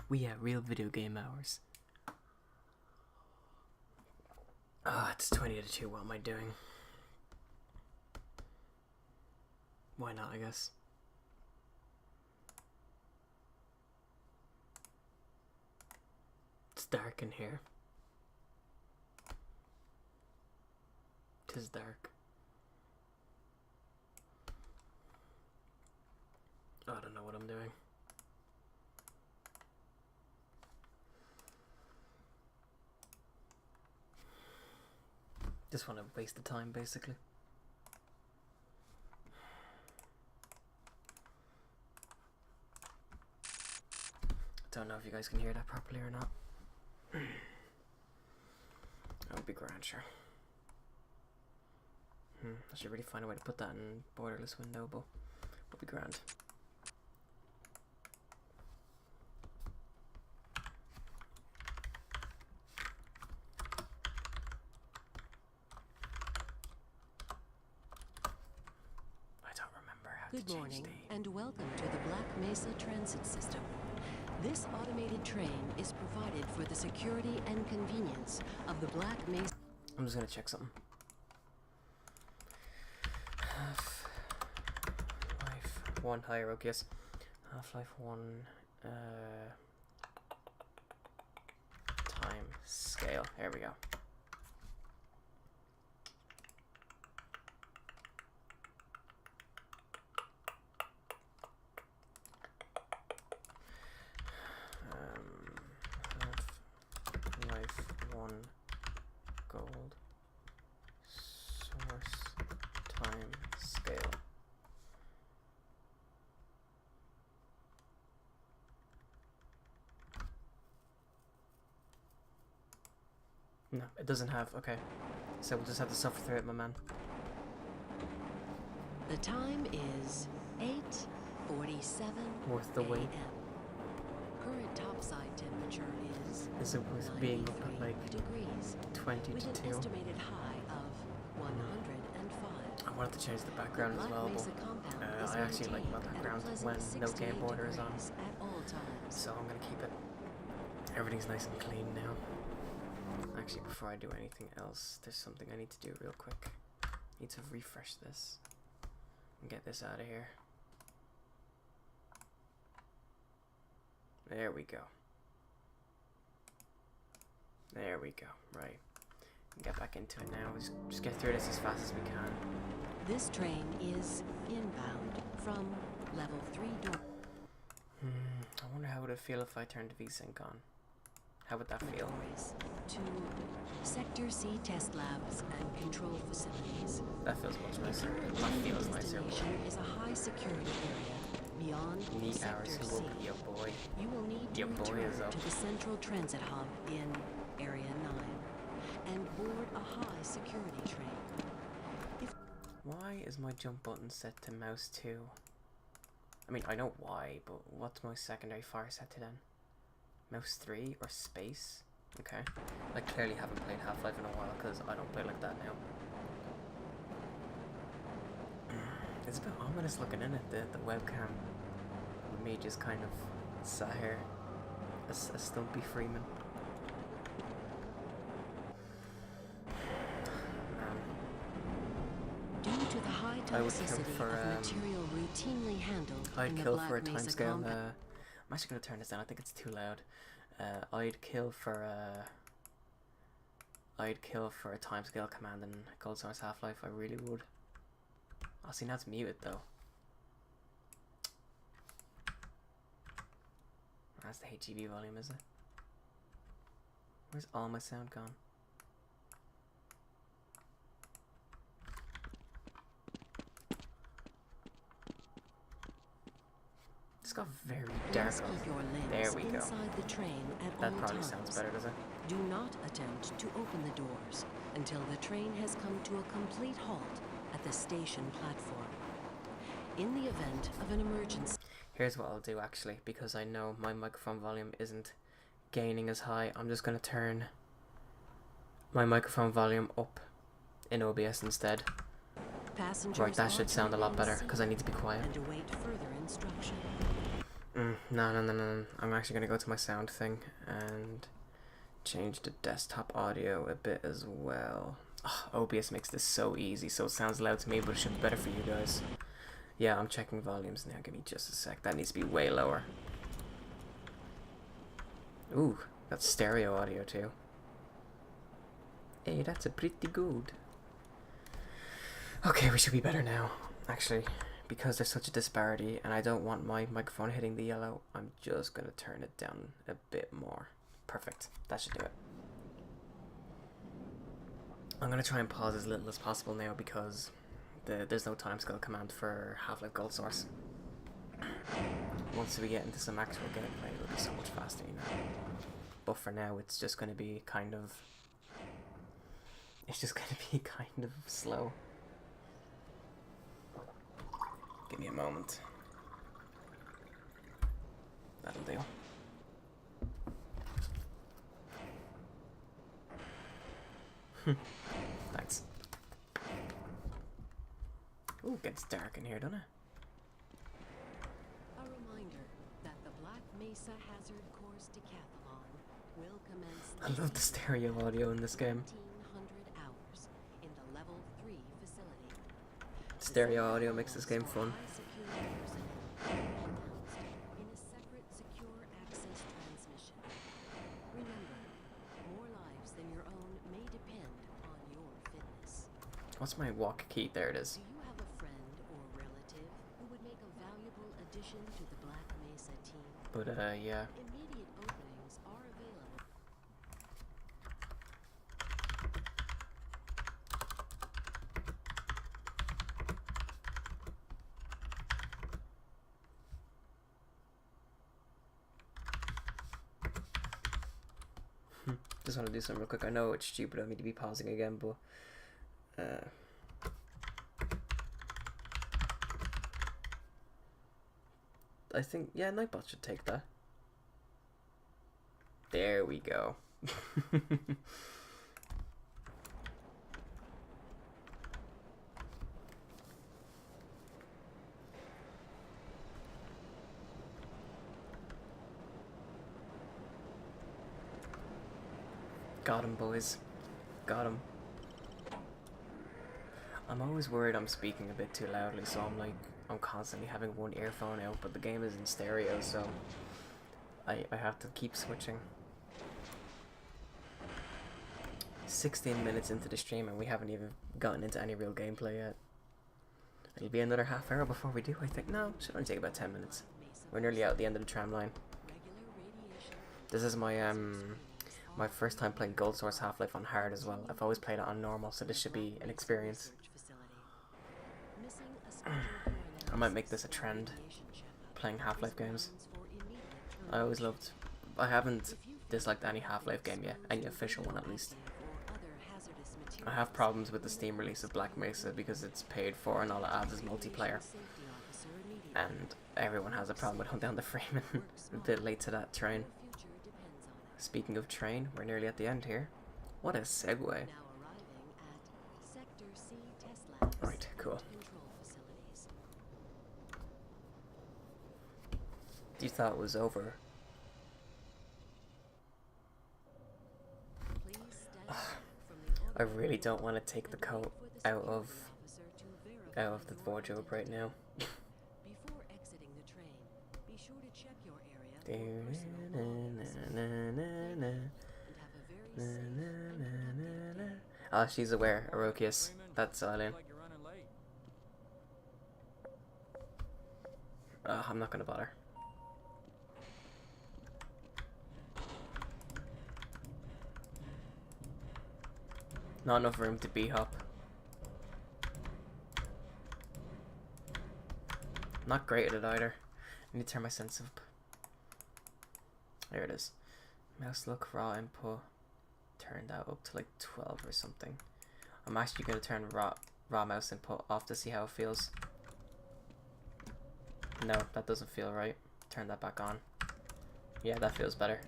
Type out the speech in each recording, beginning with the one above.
We have real video game hours. Ah, it's 20 to 2. What am I doing? Why not, I guess. It's dark in here. 'Tis dark. Oh, I don't know what I'm doing. Just want to waste the time, basically. Don't know if you guys can hear that properly or not. That would be grand, sure. I should really find a way to put that in borderless window, but it'll be grand. I don't remember how to change Good morning, and welcome to the Black Mesa Transit System. This automated train is provided for the security and convenience of the Black Mesa. I'm just gonna check something. Half-Life 1 hierarchy, yes. Half-Life 1 time scale. There we go. Half-Life 1 gold source time scale. No, it doesn't have. Okay, so we'll just have to suffer through it, my man. The time is 8:47 Worth the wait. a.m. Current topside temperature is Is it worth being up at like 93 degrees 20 with to an 2? estimated high of 105. I wanted to change the background as well, but I actually like my background when no game border is on, at all times. so I'm gonna keep it. Everything's nice and clean now. Actually, before I do anything else, there's something I need to do real quick. I need to refresh this and get this out of here. There we go. There we go. Right. Get back into it now. Just get through this as fast as we can. This train is inbound from level 3 door. I wonder how would it feel if I turned VSync on. How would that feel? To Sector C test labs and control facilities. That feels much nicer. The That current feels nicer. destination is a high security area beyond Neat hours. Sector Who C. will be your boy? You will need to Your boy return is up. to the central transit hub in Area 9 and board a high security train. Why is my jump button set to mouse 2? I mean, I know why, but what's my secondary fire set to then? Mouse 3 or space? Okay. I clearly haven't played Half-Life in a while because I don't play like that now. It's a bit ominous looking in it, the webcam. Me just kind of sat here as a stumpy Freeman. Due to the high I would kill toxicity for, of material routinely handled I'd in the kill Black for a Mesa timescale. compound. I'm actually gonna turn this down. I think it's too loud. I'd kill for a timescale command in Cold Source Half-Life. I really would. Oh, see, now it's muted though. That's the HEV volume, is it? Where's all my sound gone? It's got very dark. Please keep your There limbs we go. inside the train at That all probably times. sounds better, does it? Do not attempt to open the doors until the train has come to a complete halt at the station platform. In the event of an emergency, Here's what I'll do actually, because I know my microphone volume isn't gaining as high. I'm just gonna turn my microphone volume up in OBS instead. passengers Right, that are should to sound a lot remain better seated because I need to be quiet. and await further instruction. No. I'm actually gonna go to my sound thing and change the desktop audio a bit as well. Oh, OBS makes this so easy, so it sounds loud to me, but it should be better for you guys. Yeah, I'm checking volumes now. Give me just a sec. That needs to be way lower. Ooh, that's stereo audio too. Hey, that's a pretty good. Okay, we should be better now. Actually, because there's such a disparity and I don't want my microphone hitting the yellow, I'm just gonna turn it down a bit more. Perfect. That should do it. I'm gonna try and pause as little as possible now because there's no timescale command for Half-Life Gold Source. Once we get into some actual gameplay, it'll be so much faster, you know. But for now, it's just gonna be kind of... It's just gonna be kind of slow. Give me a moment. That'll do. Thanks. Ooh, it gets dark in here, doesn't it? A reminder that the Black Mesa Hazard Course Decathlon will commence. I love the stereo audio in this game. 1900 hours in the Level 3 facility. Stereo audio makes this game fun. In a separate secure access transmission. Remember, more lives than your own may depend on your fitness. What's my walk key? There it is. Do you have a friend or relative who would make a valuable addition to the Black Mesa team? But yeah. Immediate openings are available. Just want to do something real quick. I know it's stupid of me to be pausing again, but I think, yeah, Nightbot should take that. There we go. Got him, boys. Got him. I'm always worried I'm speaking a bit too loudly, so I'm constantly having one earphone out, but the game is in stereo, so I have to keep switching. 16 minutes into the stream and we haven't even gotten into any real gameplay yet. It'll be another half hour before we do, I think. No, it should only take about 10 minutes. We're nearly out at the end of the tram line. This is my first time playing Gold Source Half-Life on hard as well. I've always played it on normal, so this should be an experience. I might make this a trend, playing Half-Life games. I always loved... I haven't disliked any Half-Life game yet, any official one at least. I have problems with the Steam release of Black Mesa because it's paid for and all it adds is multiplayer. And everyone has a problem with Hunt Down the Freeman. A bit late to that train. Speaking of train, we're nearly at the end here. What a segue. Right, cool. You thought it was over. I really don't want to take the coat out of the wardrobe right now. Before exiting the train, be sure to check your area for personal belongings and have a very safe. Ah, she's aware, Orokius. That's Eileen. I'm not gonna bother. Not enough room to B-hop. Not great at it either. I need to turn my sense up. There it is. Mouse look, raw input. Turn that up to like 12 or something. I'm actually going to turn raw mouse input off to see how it feels. No, that doesn't feel right. Turn that back on. Yeah, that feels better.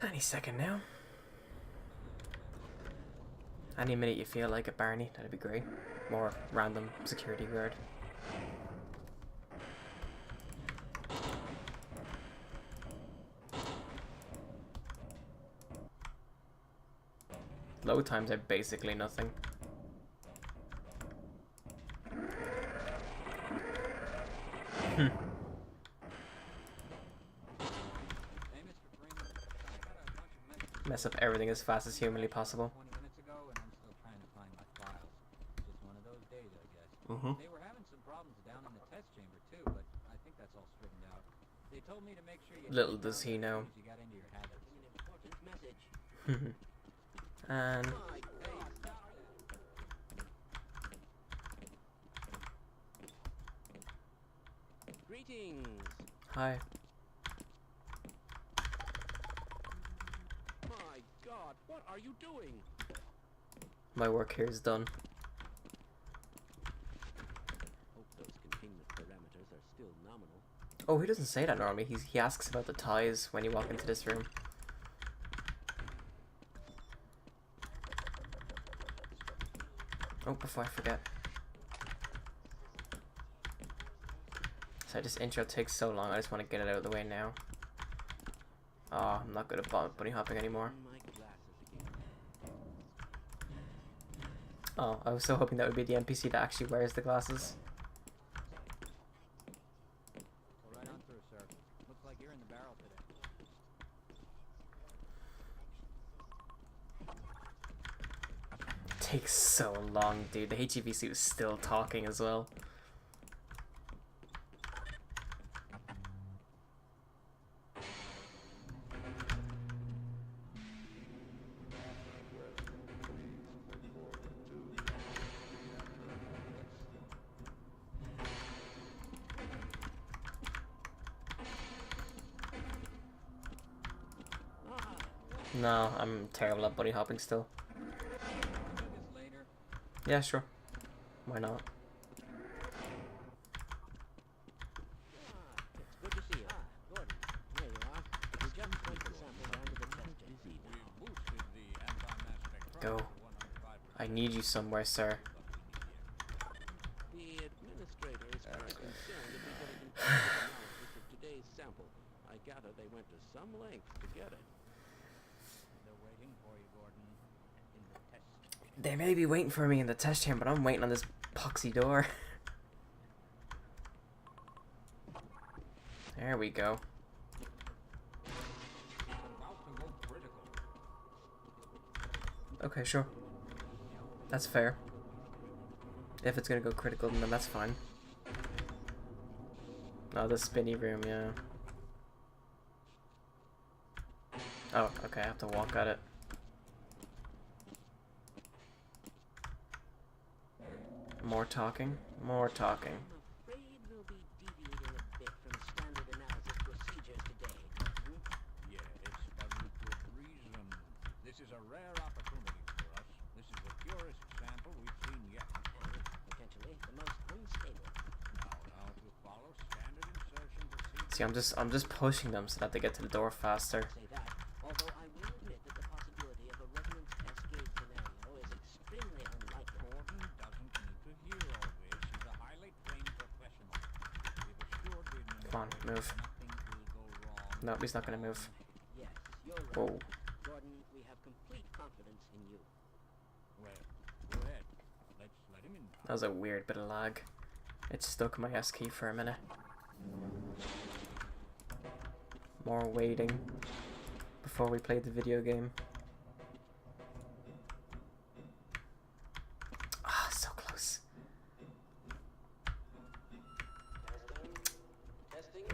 Any second now. Any minute you feel like it, Barney, that'd be great. More random security guard. Load times are basically nothing. Mess up everything as fast as humanly possible. They were having some problems down in the test chamber too, but I think that's all straightened out. They told me to make sure you Little does he know. you got into your habits. And Greetings. hi. My God, what are you doing? My work here is done. Hope those containment parameters are still nominal. Oh, he doesn't say that normally. He asks about the ties when you walk into this room. Oh, before I forget. So this intro takes so long, I just want to get it out of the way now. Oh, I'm not good at bunny hopping anymore. My glasses again. Oh, I was so hoping that would be the NPC that actually wears the glasses. Go right on through, sir. Looks like you're in the barrel today. Takes so long, dude. The HEVC was still talking as well. No, I'm terrible at bunny hopping still. Do this later. Yeah, sure. Why not? It's good to see you. Gordon, there you are. We just went the sample down to the test chamber. Boosted the anti-mass Go. spectrometer 105%. I need you somewhere, sir. The administrator is quite concerned that we get a complete analysis of today's sample. I gather they went to some lengths to get it. They're waiting for you, Gordon, in the test. They may be waiting for me in the test chamber, but I'm waiting on this poxy door. There we go. About to go critical. Okay, sure. That's fair. If it's gonna go critical, then that's fine. Oh, the spinny room, yeah. Oh, okay, I have to walk at it. More talking? More talking. I'm afraid we'll be deviating a bit from standard analysis procedures today, Gordon. Yes, but with good reason. This is a rare opportunity for us. This is the purest sample we've seen yet. Potentially the most unstable. Now to follow standard insertion procedure. See, I'm just pushing them so that they get to the door faster. Say that, although I will admit that the possibility of a resonance cascade scenario is extremely unlikely. Gordon doesn't need to hear all this. He's a highly trained professional. We've assured the Come on, move. nothing will go wrong. No, he's not gonna move. Yes, you're right. Whoa. Gordon, we have complete confidence in you. Well, go ahead. Let's let him in. That was a weird bit of lag. It stuck my S key for a minute. More waiting before we play the video game. Ah, so close. Testing.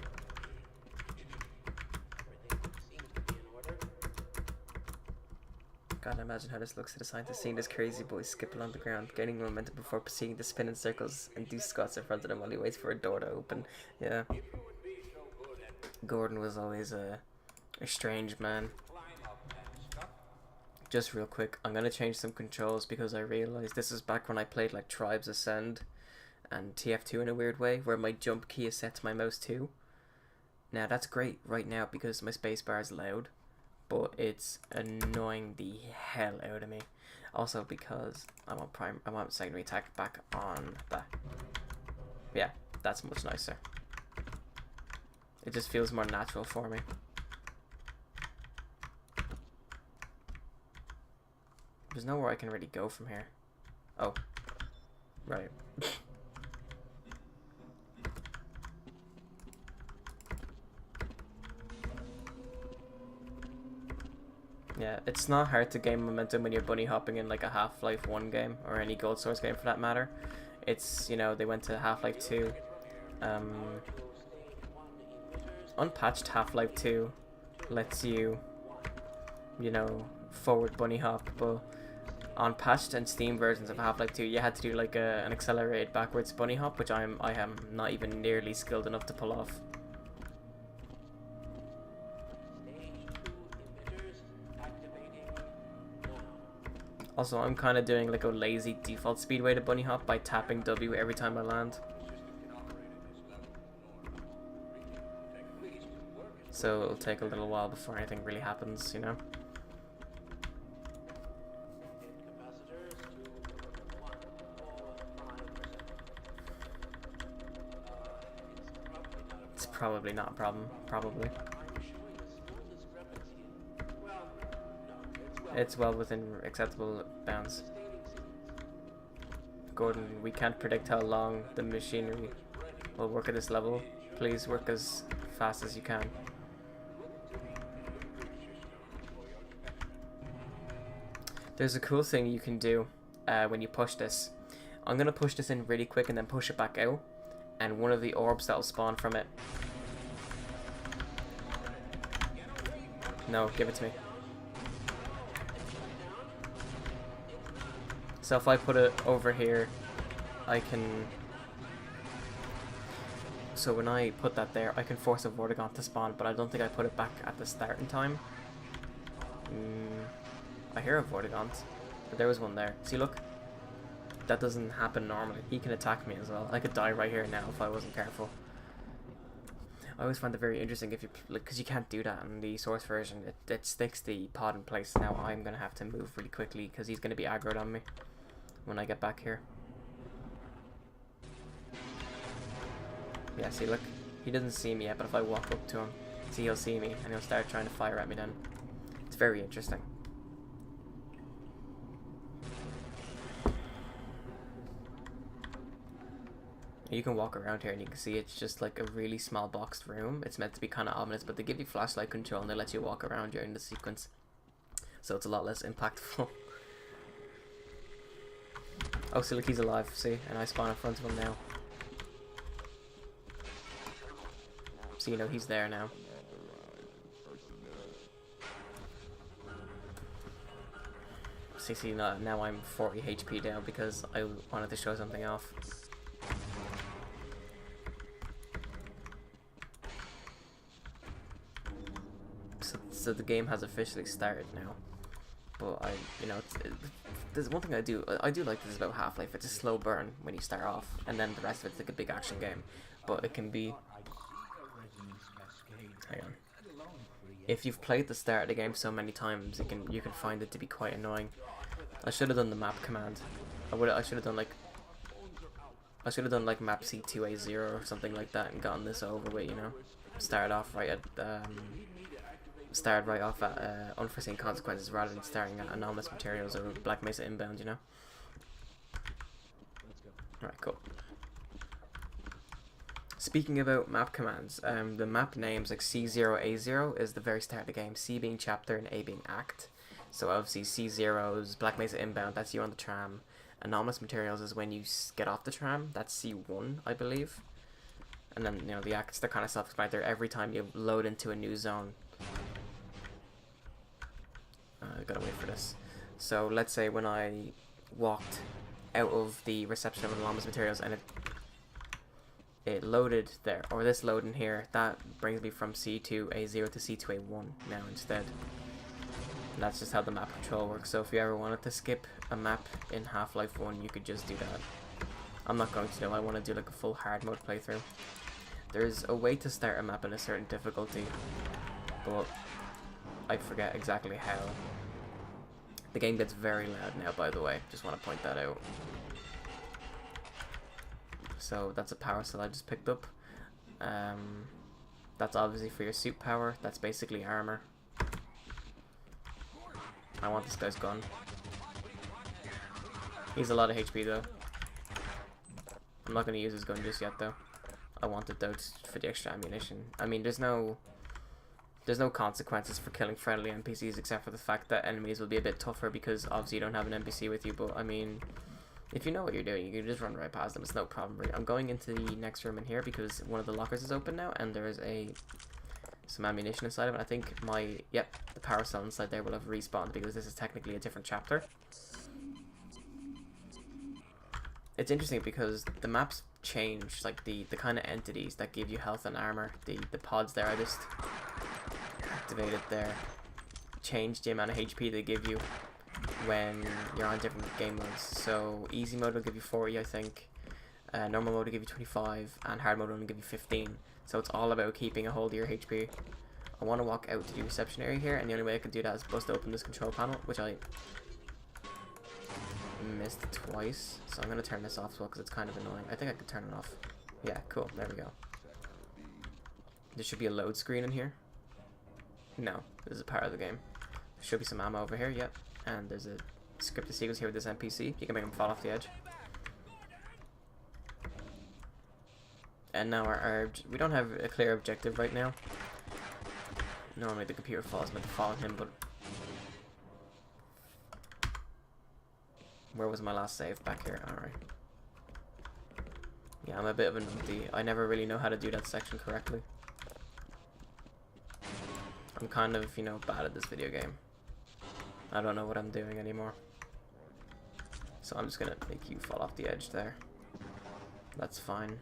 Everything seems to be in order. Gotta imagine how this looks to the scientist seeing this crazy boy skip along the ground, gaining momentum before proceeding to spin in circles and do squats in front of him while he waits for a door to open. Yeah. Gordon was always a strange man. Just real quick, I'm gonna change some controls because I realized this is back when I played like Tribes Ascend and TF2 in a weird way, where my jump key is set to my mouse too. Now that's great right now because my spacebar is loud, but it's annoying the hell out of me. Also because I want secondary attack back on that. Yeah, that's much nicer. It just feels more natural for me. There's nowhere I can really go from here. Oh. Right. Yeah, it's not hard to gain momentum when you're bunny hopping in like a Half-Life 1 game, or any Gold Source game for that matter. It's, you know, they went to Half-Life 2. Unpatched Half-Life 2 lets you, you know, forward bunny hop, but on patched and Steam versions of Half-Life 2, you had to do like an accelerated backwards bunny hop, which I am not even nearly skilled enough to pull off. Also, I'm kind of doing like a lazy default speedway to bunny hop by tapping W every time I land. So it'll take a little while before anything really happens, you know? It's probably not a problem, probably. It's well within acceptable bounds. Gordon, we can't predict how long the machinery will work at this level. Please work as fast as you can. There's a cool thing you can do when you push this. I'm going to push this in really quick and then push it back out. And one of the orbs that'll spawn from it. No, give it to me. So if I put it over here, I can... So when I put that there, I can force a Vortigaunt to spawn, but I don't think I put it back at the starting time. I hear a Vortigaunt, but there was one there. See, look? That doesn't happen normally. He can attack me as well. I could die right here now if I wasn't careful. I always find it very interesting if you... because you can't do that in the source version. It sticks the pod in place. Now I'm going to have to move really quickly because he's going to be aggroed on me when I get back here. Yeah, see, look. He doesn't see me yet, but if I walk up to him, see, he'll see me and he'll start trying to fire at me then. It's very interesting. You can walk around here and you can see it's just like a really small boxed room. It's meant to be kind of ominous, but they give you flashlight control and they let you walk around during the sequence. So it's a lot less impactful. Oh, so look, he's alive, see? And I spawn in front of him now. So you know he's there now. See, now I'm 40 HP down because I wanted to show something off. So the game has officially started now, but there's one thing I do like this about Half-Life. It's a slow burn when you start off, and then the rest of it's like a big action game. But it can be. Hang on. If you've played the start of the game so many times, you can find it to be quite annoying. I should have done the map command. I should have done like map C2A0 or something like that and gotten this over with. You know, started right off at unforeseen consequences rather than starting at anomalous materials or Black Mesa Inbound, you know? Alright, cool. Speaking about map commands, the map names like C0A0 is the very start of the game, C being chapter and A being act. So obviously C0 is Black Mesa Inbound, that's you on the tram. Anomalous materials is when you get off the tram, that's C1, I believe. And then, you know, the acts, they're kind of self-explanatory every time you load into a new zone. I gotta wait for this. So let's say when I walked out of the reception of anomalous materials and it loaded there, or this load in here, that brings me from C2A0 to C2A1 now instead. And that's just how the map control works. So if you ever wanted to skip a map in Half-Life 1, you could just do that. I'm not going to though, I want to do like a full hard mode playthrough. There's a way to start a map in a certain difficulty, but I forget exactly how. The game gets very loud now, by the way. Just want to point that out. So that's a power cell I just picked up. That's obviously for your suit power. That's basically armor. I want this guy's gun. He's a lot of HP though. I'm not going to use his gun just yet though. I want it though for the extra ammunition. I mean, there's no consequences for killing friendly NPCs except for the fact that enemies will be a bit tougher because obviously you don't have an NPC with you, but I mean, if you know what you're doing, you can just run right past them. It's no problem. I'm going into the next room in here because one of the lockers is open now and there's some ammunition inside of it. I think the power cell inside there will have respawned because this is technically a different chapter. It's interesting because the maps change, like the kind of entities that give you health and armor. The pods there, I just activated there, change the amount of HP they give you when you're on different game modes. So easy mode will give you 40, I think. Normal mode will give you 25, and hard mode will only give you 15. So it's all about keeping a hold of your HP. I want to walk out to the reception area here, and the only way I can do that is bust open this control panel, which I missed twice. So I'm going to turn this off as well because it's kind of annoying. I think I could turn it off. Yeah, cool. There we go. There should be a load screen in here. No, this is a part of the game. There should be some ammo over here, yep. And there's a scripted sequence here with this NPC. You can make him fall off the edge. And now we don't have a clear objective right now. Normally the computer falls meant to fall on him, but where was my last save? Back here. Alright. Yeah, I'm a bit of a numpty. I never really know how to do that section correctly. I'm kind of, you know, bad at this video game. I don't know what I'm doing anymore. So I'm just gonna make you fall off the edge there. That's fine.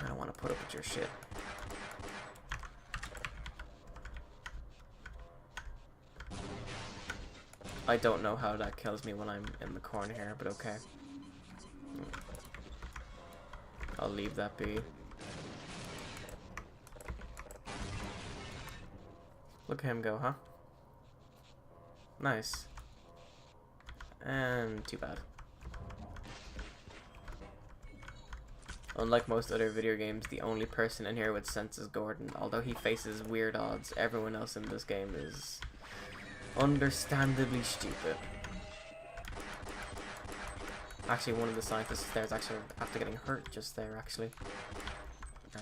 I don't want to put up with your shit. I don't know how that kills me when I'm in the corner here, but okay. I'll leave that be. Look at him go, huh? Nice. And too bad. Unlike most other video games, the only person in here with sense is Gordon. Although he faces weird odds, everyone else in this game is understandably stupid. Actually, one of the scientists there is actually after getting hurt just there, actually.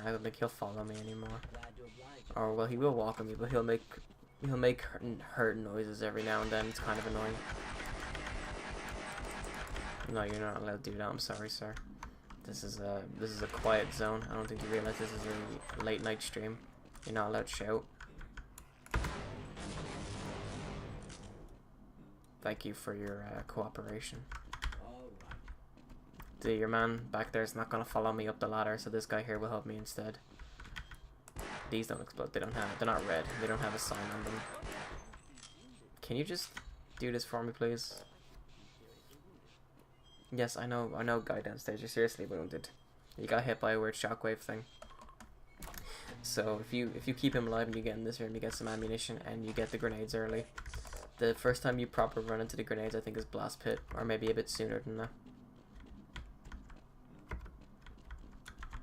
I don't think he'll follow me anymore. Or, well, he will walk on me, but he'll make hurt noises every now and then. It's kind of annoying. No, you're not allowed to do that. I'm sorry, sir. This is a quiet zone. I don't think you realize this is a late night stream. You're not allowed to shout. Thank you for your cooperation. Your man back there is not gonna follow me up the ladder, so this guy here will help me instead. These don't explode. They're not red. They don't have a sign on them. Can you just do this for me, please? Yes, I know, guy downstairs. You're seriously wounded. You got hit by a weird shockwave thing. So if you keep him alive and you get in this room, you get some ammunition and you get the grenades early. The first time you properly run into the grenades, I think, is Blast Pit, or maybe a bit sooner than that.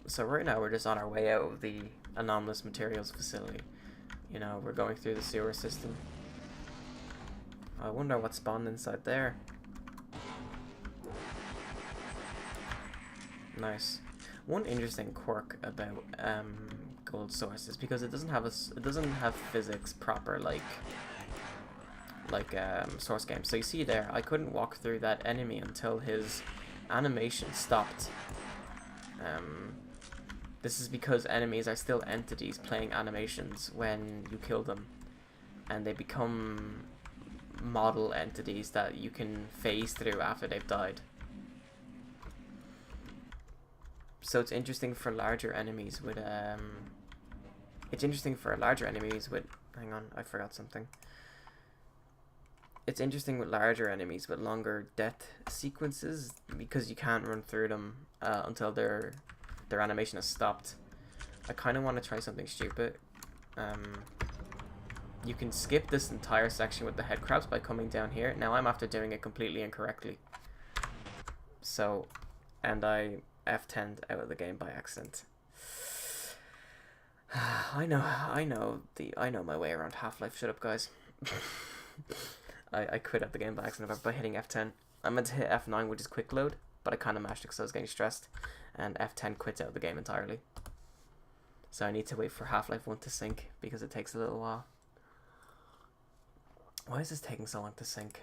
So right now we're just on our way out of the anomalous materials facility. You know, we're going through the sewer system. I wonder what spawned inside there. Nice. One interesting quirk about Gold Source is because it doesn't have physics proper like Source games. So you see there, I couldn't walk through that enemy until his animation stopped. This is because enemies are still entities playing animations when you kill them, and they become model entities that you can phase through after they've died. So it's interesting for larger enemies with hang on, I forgot something. It's interesting with larger enemies with longer death sequences because you can't run through them until their animation has stopped. I kind of want to try something stupid. you can skip this entire section with the head crabs by coming down here. Now I'm after doing it completely incorrectly. So, and I F10'd out of the game by accident. I know my way around Half-Life. Shut up, guys. I quit out the game by accident by hitting F10. I meant to hit F9, which is quick load, but I kind of mashed it because I was getting stressed, and F10 quits out the game entirely. So I need to wait for Half-Life 1 to sync because it takes a little while. Why is this taking so long to sync?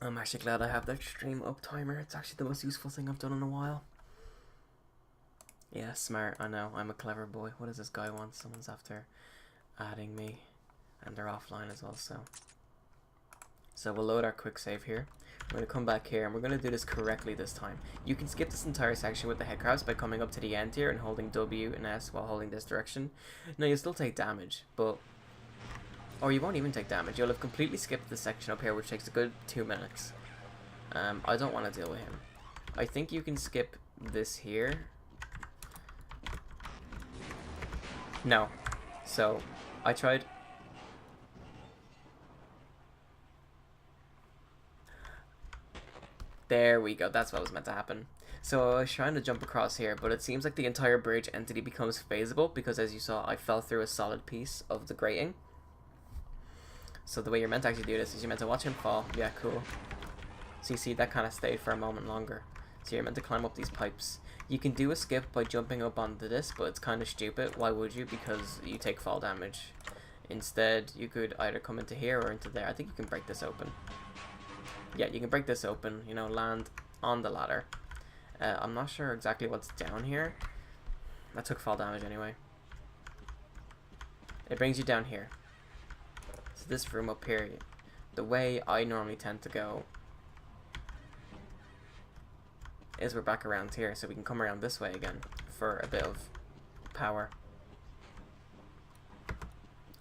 I'm actually glad I have that stream up timer. It's actually the most useful thing I've done in a while. Yeah, smart. I know. I'm a clever boy. What does this guy want? Someone's after adding me. And they're offline as well, so we'll load our quick save here. We're going to come back here and we're going to do this correctly this time. You can skip this entire section with the head crabs by coming up to the end here and holding W and S while holding this direction. No, you'll still take damage, but... Or you won't even take damage. You'll have completely skipped the section up here, which takes a good 2 minutes. I don't want to deal with him. I think you can skip this here. No. So, I tried... There we go, that's what was meant to happen. So I was trying to jump across here, but it seems like the entire bridge entity becomes phasable because, as you saw, I fell through a solid piece of the grating. So the way you're meant to actually do this is you're meant to watch him fall. Yeah, cool. So you see, that kind of stayed for a moment longer. So you're meant to climb up these pipes. You can do a skip by jumping up onto this, but it's kind of stupid. Why would you? Because you take fall damage. Instead, you could either come into here or into there. I think you can break this open. Yeah, you can break this open, you know, land on the ladder. I'm not sure exactly what's down here. I took fall damage anyway. It brings you down here. So this room up here, the way I normally tend to go is we're back around here, so we can come around this way again for a bit of power.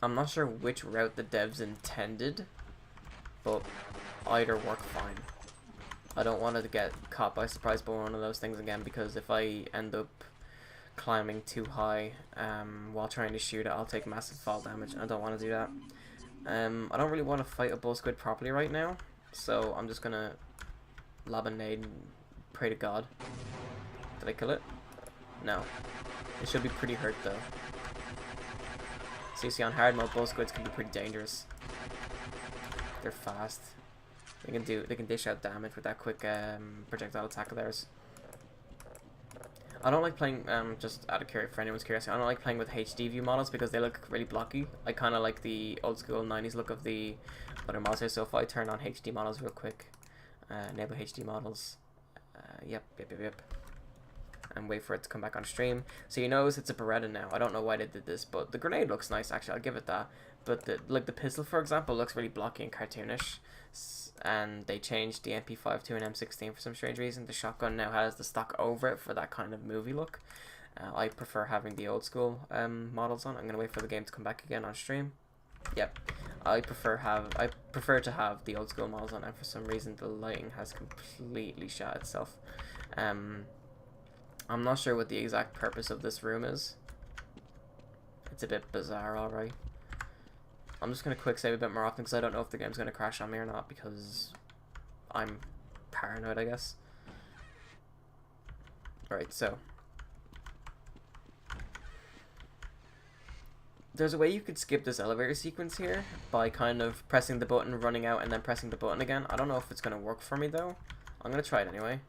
I'm not sure which route the devs intended, but either work fine. I don't want to get caught by surprise by one of those things again, because if I end up climbing too high while trying to shoot it, I'll take massive fall damage, and I don't want to do that. I don't really want to fight a bull squid properly right now, so I'm just gonna lob a nade and pray to God. Did I kill it? No. It should be pretty hurt though. So you see, on hard mode, bull squids can be pretty dangerous. They're fast. They can dish out damage with that quick projectile attack of theirs. I don't like playing, just out of curiosity, for anyone's curiosity, I don't like playing with HD view models because they look really blocky. I kind of like the old school 90s look of the other models here, so if I turn on HD models real quick, enable HD models, yep, and wait for it to come back on stream. So you notice it's a Beretta now. I don't know why they did this, but the grenade looks nice, actually, I'll give it that. But the pistol, for example, looks really blocky and cartoonish. And they changed the MP5 to an M16 for some strange reason. The shotgun now has the stock over it for that kind of movie look. I prefer having the old school models on. I'm gonna wait for the game to come back again on stream. Yep, I prefer to have the old school models on, and for some reason the lighting has completely shot itself. I'm not sure what the exact purpose of this room is. It's a bit bizarre, alright. I'm just going to quick save a bit more often because I don't know if the game's going to crash on me or not, because I'm paranoid, I guess. Alright, so there's a way you could skip this elevator sequence here by kind of pressing the button, running out, and then pressing the button again. I don't know if it's going to work for me though. I'm going to try it anyway.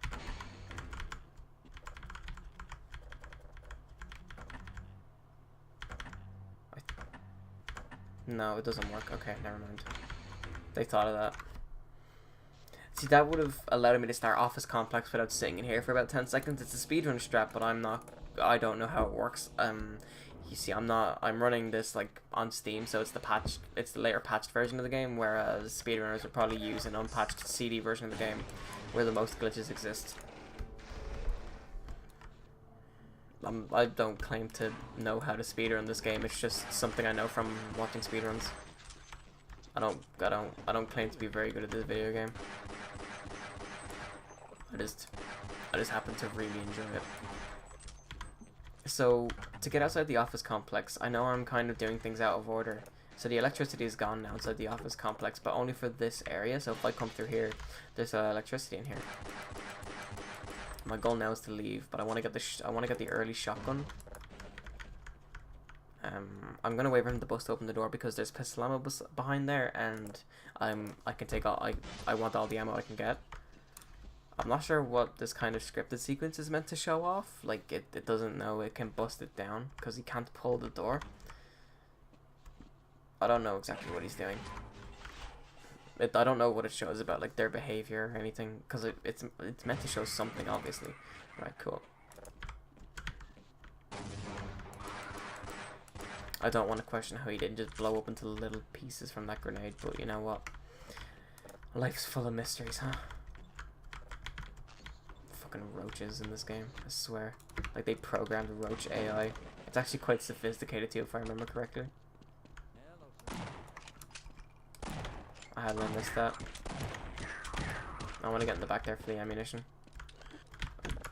No, it doesn't work. Okay, never mind. They thought of that. See, that would have allowed me to start Office Complex without sitting in here for about 10 seconds. It's a speedrun strap, but I don't know how it works. You see, I'm running this like on Steam, so it's the later patched version of the game, whereas speedrunners would probably use an unpatched CD version of the game, where the most glitches exist. I don't claim to know how to speedrun this game. It's just something I know from watching speedruns. I don't claim to be very good at this video game. I just happen to really enjoy it. So, to get outside the office complex, I know I'm kind of doing things out of order. So the electricity is gone now inside the office complex, but only for this area. So if I come through here, there's electricity in here. My goal now is to leave, but I want to get the early shotgun. I'm gonna wait for him to bust open the door because there's pistol ammo behind there, and I can take all I want all the ammo I can get. I'm not sure what this kind of scripted sequence is meant to show off. Like it doesn't know it can bust it down because he can't pull the door. I don't know exactly what he's doing. I don't know what it shows about like their behavior or anything, because it's meant to show something, obviously. Right, cool. I don't want to question how he didn't just blow up into little pieces from that grenade, but you know what? Life's full of mysteries, huh? Fucking roaches in this game, I swear. Like they programmed roach AI. It's actually quite sophisticated too, if I remember correctly. I had missed that. I want to get in the back there for the ammunition.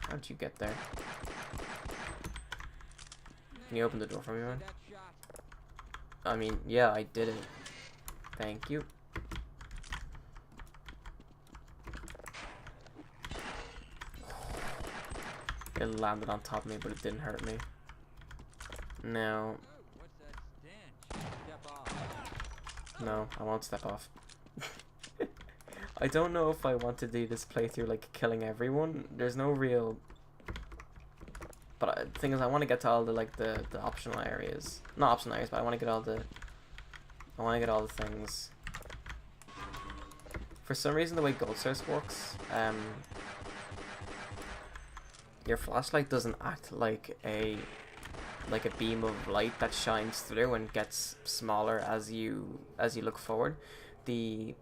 How'd you get there? Can you open the door for me, man? I mean, yeah, I did it. Thank you. It landed on top of me, but it didn't hurt me. No. No, I won't step off. I don't know if I want to do this playthrough like killing everyone. There's no real... But the thing is, I want to get to all the like the optional areas. Not optional areas, but I want to get all the... I want to get all the things. For some reason, the way Gold Source works, your flashlight doesn't act like a beam of light that shines through and gets smaller as you look forward. The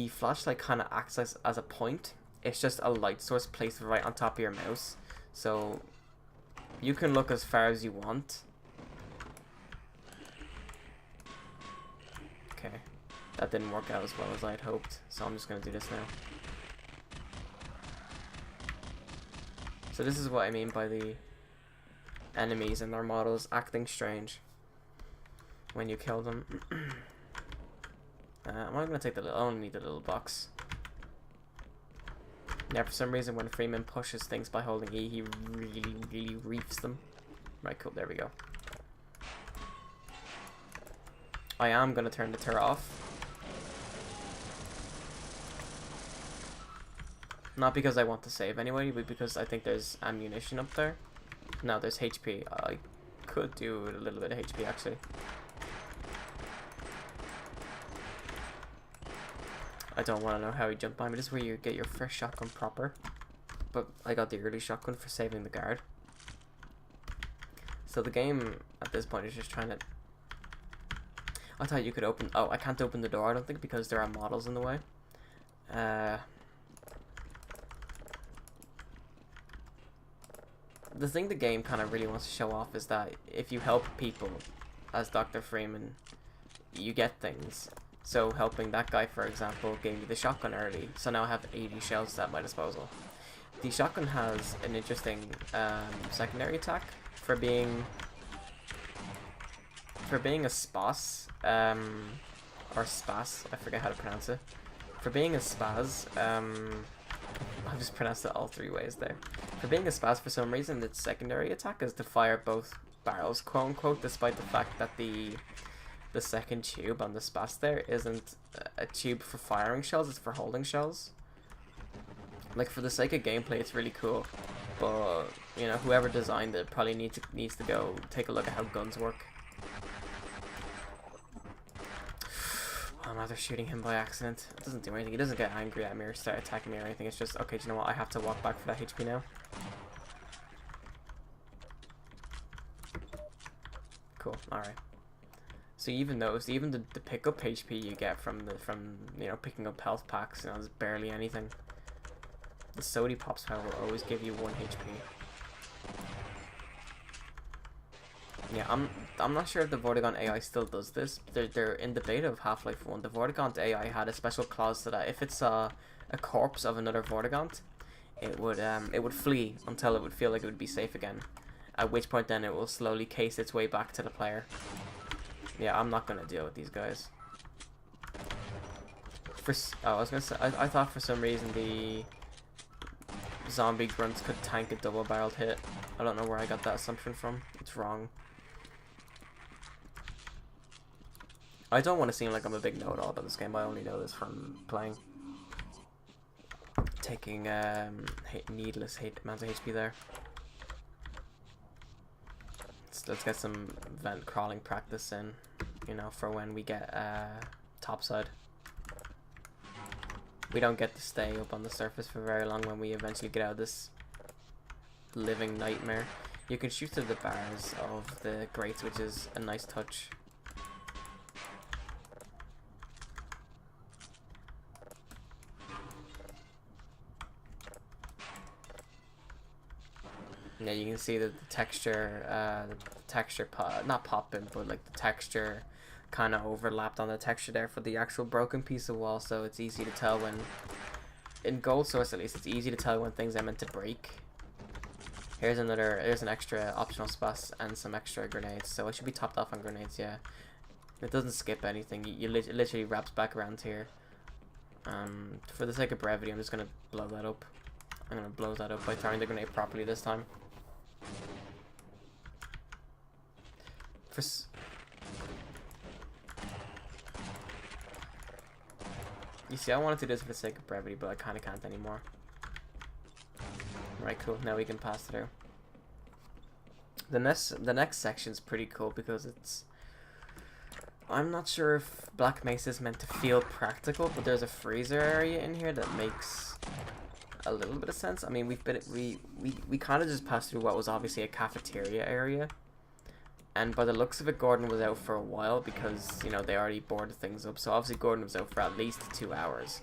flashlight kind of acts as a point. It's just a light source placed right on top of your mouse, so you can look as far as you want. Okay, that didn't work out as well as I'd hoped, so I'm just gonna do this now. So this is what I mean by the enemies and their models acting strange when you kill them. I'm not gonna take the little, I only need the little box. Yeah, for some reason when Freeman pushes things by holding E, he really reefs them. Right, cool, there we go. I am gonna turn the turret off. Not because I want to save anyway, but because I think there's ammunition up there. No, there's HP. I could do a little bit of HP actually. I don't want to know how he jumped by me. This is where you get your first shotgun proper. But I got the early shotgun for saving the guard. So the game at this point is just trying to... I thought you could open... Oh, I can't open the door, I don't think, because there are models in the way. The thing the game kind of really wants to show off is that if you help people, as Dr. Freeman, you get things. So helping that guy, for example, gave me the shotgun early, so now I have 80 shells at my disposal. The shotgun has an interesting secondary attack for being a SPAS, or SPAS, I forget how to pronounce it. For being a SPAS, I've just pronounced it all three ways there. For being a SPAS, for some reason, its secondary attack is to fire both barrels, quote unquote, despite the fact that the second tube on the SPAS there isn't a tube for firing shells, it's for holding shells. Like, for the sake of gameplay, it's really cool, but, you know, whoever designed it probably needs to go take a look at how guns work. I'm either shooting him by accident. It doesn't do anything. He doesn't get angry at me or start attacking me or anything. It's just, okay, do you know what? I have to walk back for that HP now. Cool. Alright. So you even notice, even the pickup HP you get from you know, picking up health packs, you know, there's barely anything. The Sody Pops, however, will always give you 1 HP. Yeah, I'm not sure if the Vortigaunt AI still does this. They're in the beta of Half-Life 1. The Vortigaunt AI had a special clause so that if it saw a corpse of another Vortigaunt, it would flee until it would feel like it would be safe again. At which point then it will slowly case its way back to the player. Yeah, I'm not gonna deal with these guys. I was gonna say, I thought for some reason the zombie grunts could tank a double-barreled hit. I don't know where I got that assumption from. It's wrong. I don't want to seem like I'm a big know-it-all about this game. I only know this from playing. Taking needless amounts of HP there. Let's get some vent crawling practice in, you know, for when we get topside. We don't get to stay up on the surface for very long when we eventually get out of this living nightmare. You can shoot through the bars of the grates, which is a nice touch. Yeah, you can see that the texture, not popping, but like the texture kind of overlapped on the texture there for the actual broken piece of wall, so it's easy to tell when, in Gold Source at least, it's easy to tell when things are meant to break. Here's an extra optional spas and some extra grenades, so it should be topped off on grenades, yeah. It doesn't skip anything, it literally wraps back around here. For the sake of brevity, I'm just going to blow that up. I'm going to blow that up by throwing the grenade properly this time. You see, I wanted to do this for the sake of brevity, but I kind of can't anymore. Right, cool. Now we can pass through. The next section's pretty cool because it's... I'm not sure if Black Mesa is meant to feel practical, but there's a freezer area in here that makes a little bit of sense. I mean, we kind of just passed through what was obviously a cafeteria area. And by the looks of it, Gordon was out for a while because, you know, they already boarded things up. So obviously Gordon was out for at least 2 hours.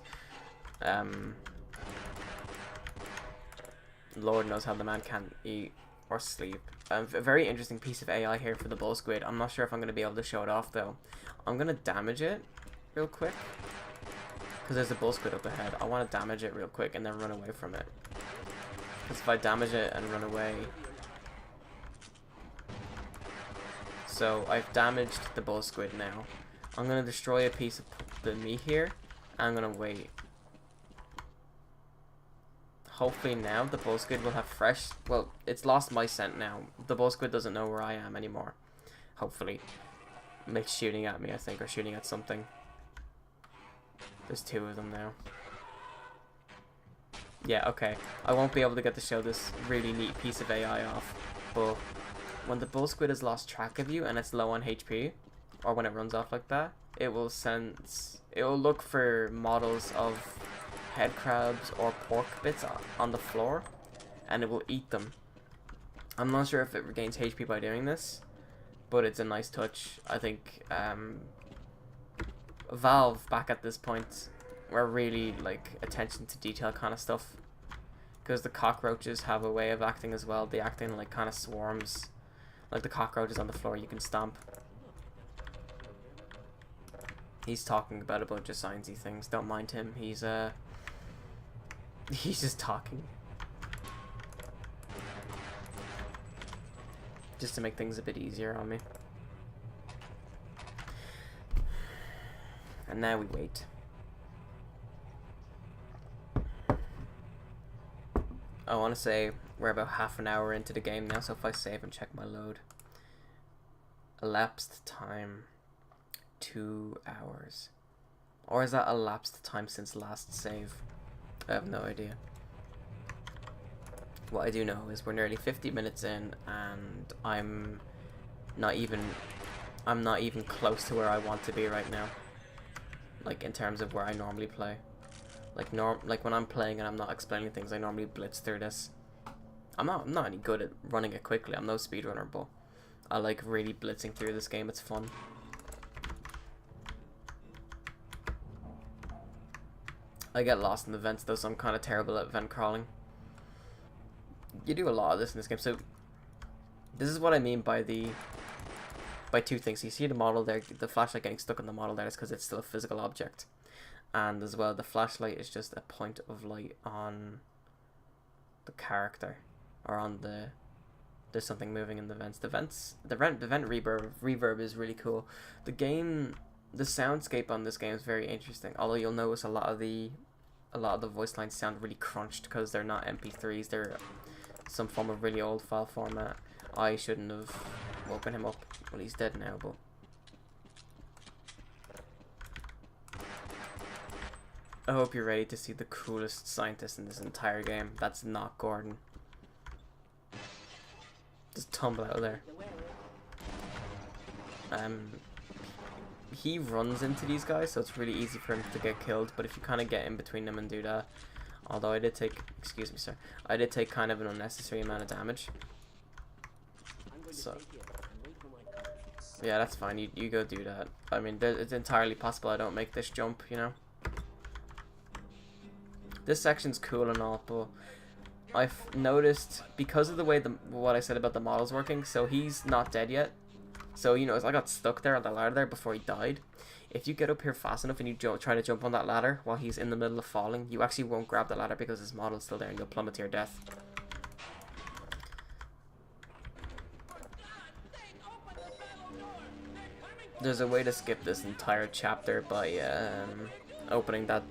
Lord knows how the man can't eat or sleep. A very interesting piece of AI here for the bull squid. I'm not sure if I'm going to be able to show it off, though. I'm going to damage it real quick. Because there's a bull squid up ahead. I want to damage it real quick and then run away from it. Because if I damage it and run away... So I've damaged the bull squid now. I'm going to destroy a piece of the meat here. And I'm going to wait. Hopefully now the bull squid will have fresh... Well, it's lost my scent now. The bull squid doesn't know where I am anymore. Hopefully. It's shooting at me, I think, or shooting at something. There's 2 of them now. Yeah, okay. I won't be able to get to show this really neat piece of AI off. But when the bull squid has lost track of you and it's low on HP, or when it runs off like that, it will sense... It will look for models of head crabs or pork bits on the floor, and it will eat them. I'm not sure if it regains HP by doing this, but it's a nice touch. I think Valve back at this point were really like attention to detail kind of stuff, because the cockroaches have a way of acting as well. They act in like kind of swarms, like the cockroaches on the floor you can stomp. He's talking about a bunch of sciencey things. Don't mind him. He's just talking. Just to make things a bit easier on me. And now we wait. I want to say we're about half an hour into the game now, so if I save and check my load. Elapsed time 2 hours. Or is that elapsed time since last save? I have no idea. What I do know is we're nearly 50 minutes in and I'm not even close to where I want to be right now. Like in terms of where I normally play. Like when I'm playing and I'm not explaining things, I normally blitz through this. I'm not any good at running it quickly. I'm no speedrunner, but I like really blitzing through this game. It's fun. I get lost in the vents though, so I'm kind of terrible at vent crawling. You do a lot of this in this game, so this is what I mean by 2 things. You see the model there, the flashlight getting stuck in the model there is because it's still a physical object. And as well, the flashlight is just a point of light on the character, or on the there's something moving in the vents. The vent reverb is really cool. The soundscape on this game is very interesting. Although you'll notice a lot of the voice lines sound really crunched because they're not MP3s. They're some form of really old file format. I shouldn't have woken him up. Well, he's dead now, but. I hope you're ready to see the coolest scientist in this entire game. That's not Gordon. Just tumble out of there. He runs into these guys, so it's really easy for him to get killed. But if you kind of get in between them and do that, although I did take, excuse me, sir, I did take kind of an unnecessary amount of damage. So yeah, that's fine. You go do that. I mean, it's entirely possible I don't make this jump, you know. This section's cool and all, but I've noticed because of the way what I said about the models working, so he's not dead yet. So, you know, I got stuck there on the ladder there before he died. If you get up here fast enough and you try to jump on that ladder while he's in the middle of falling, you actually won't grab the ladder because his model's still there and you'll plummet to your death. There's a way to skip this entire chapter by opening the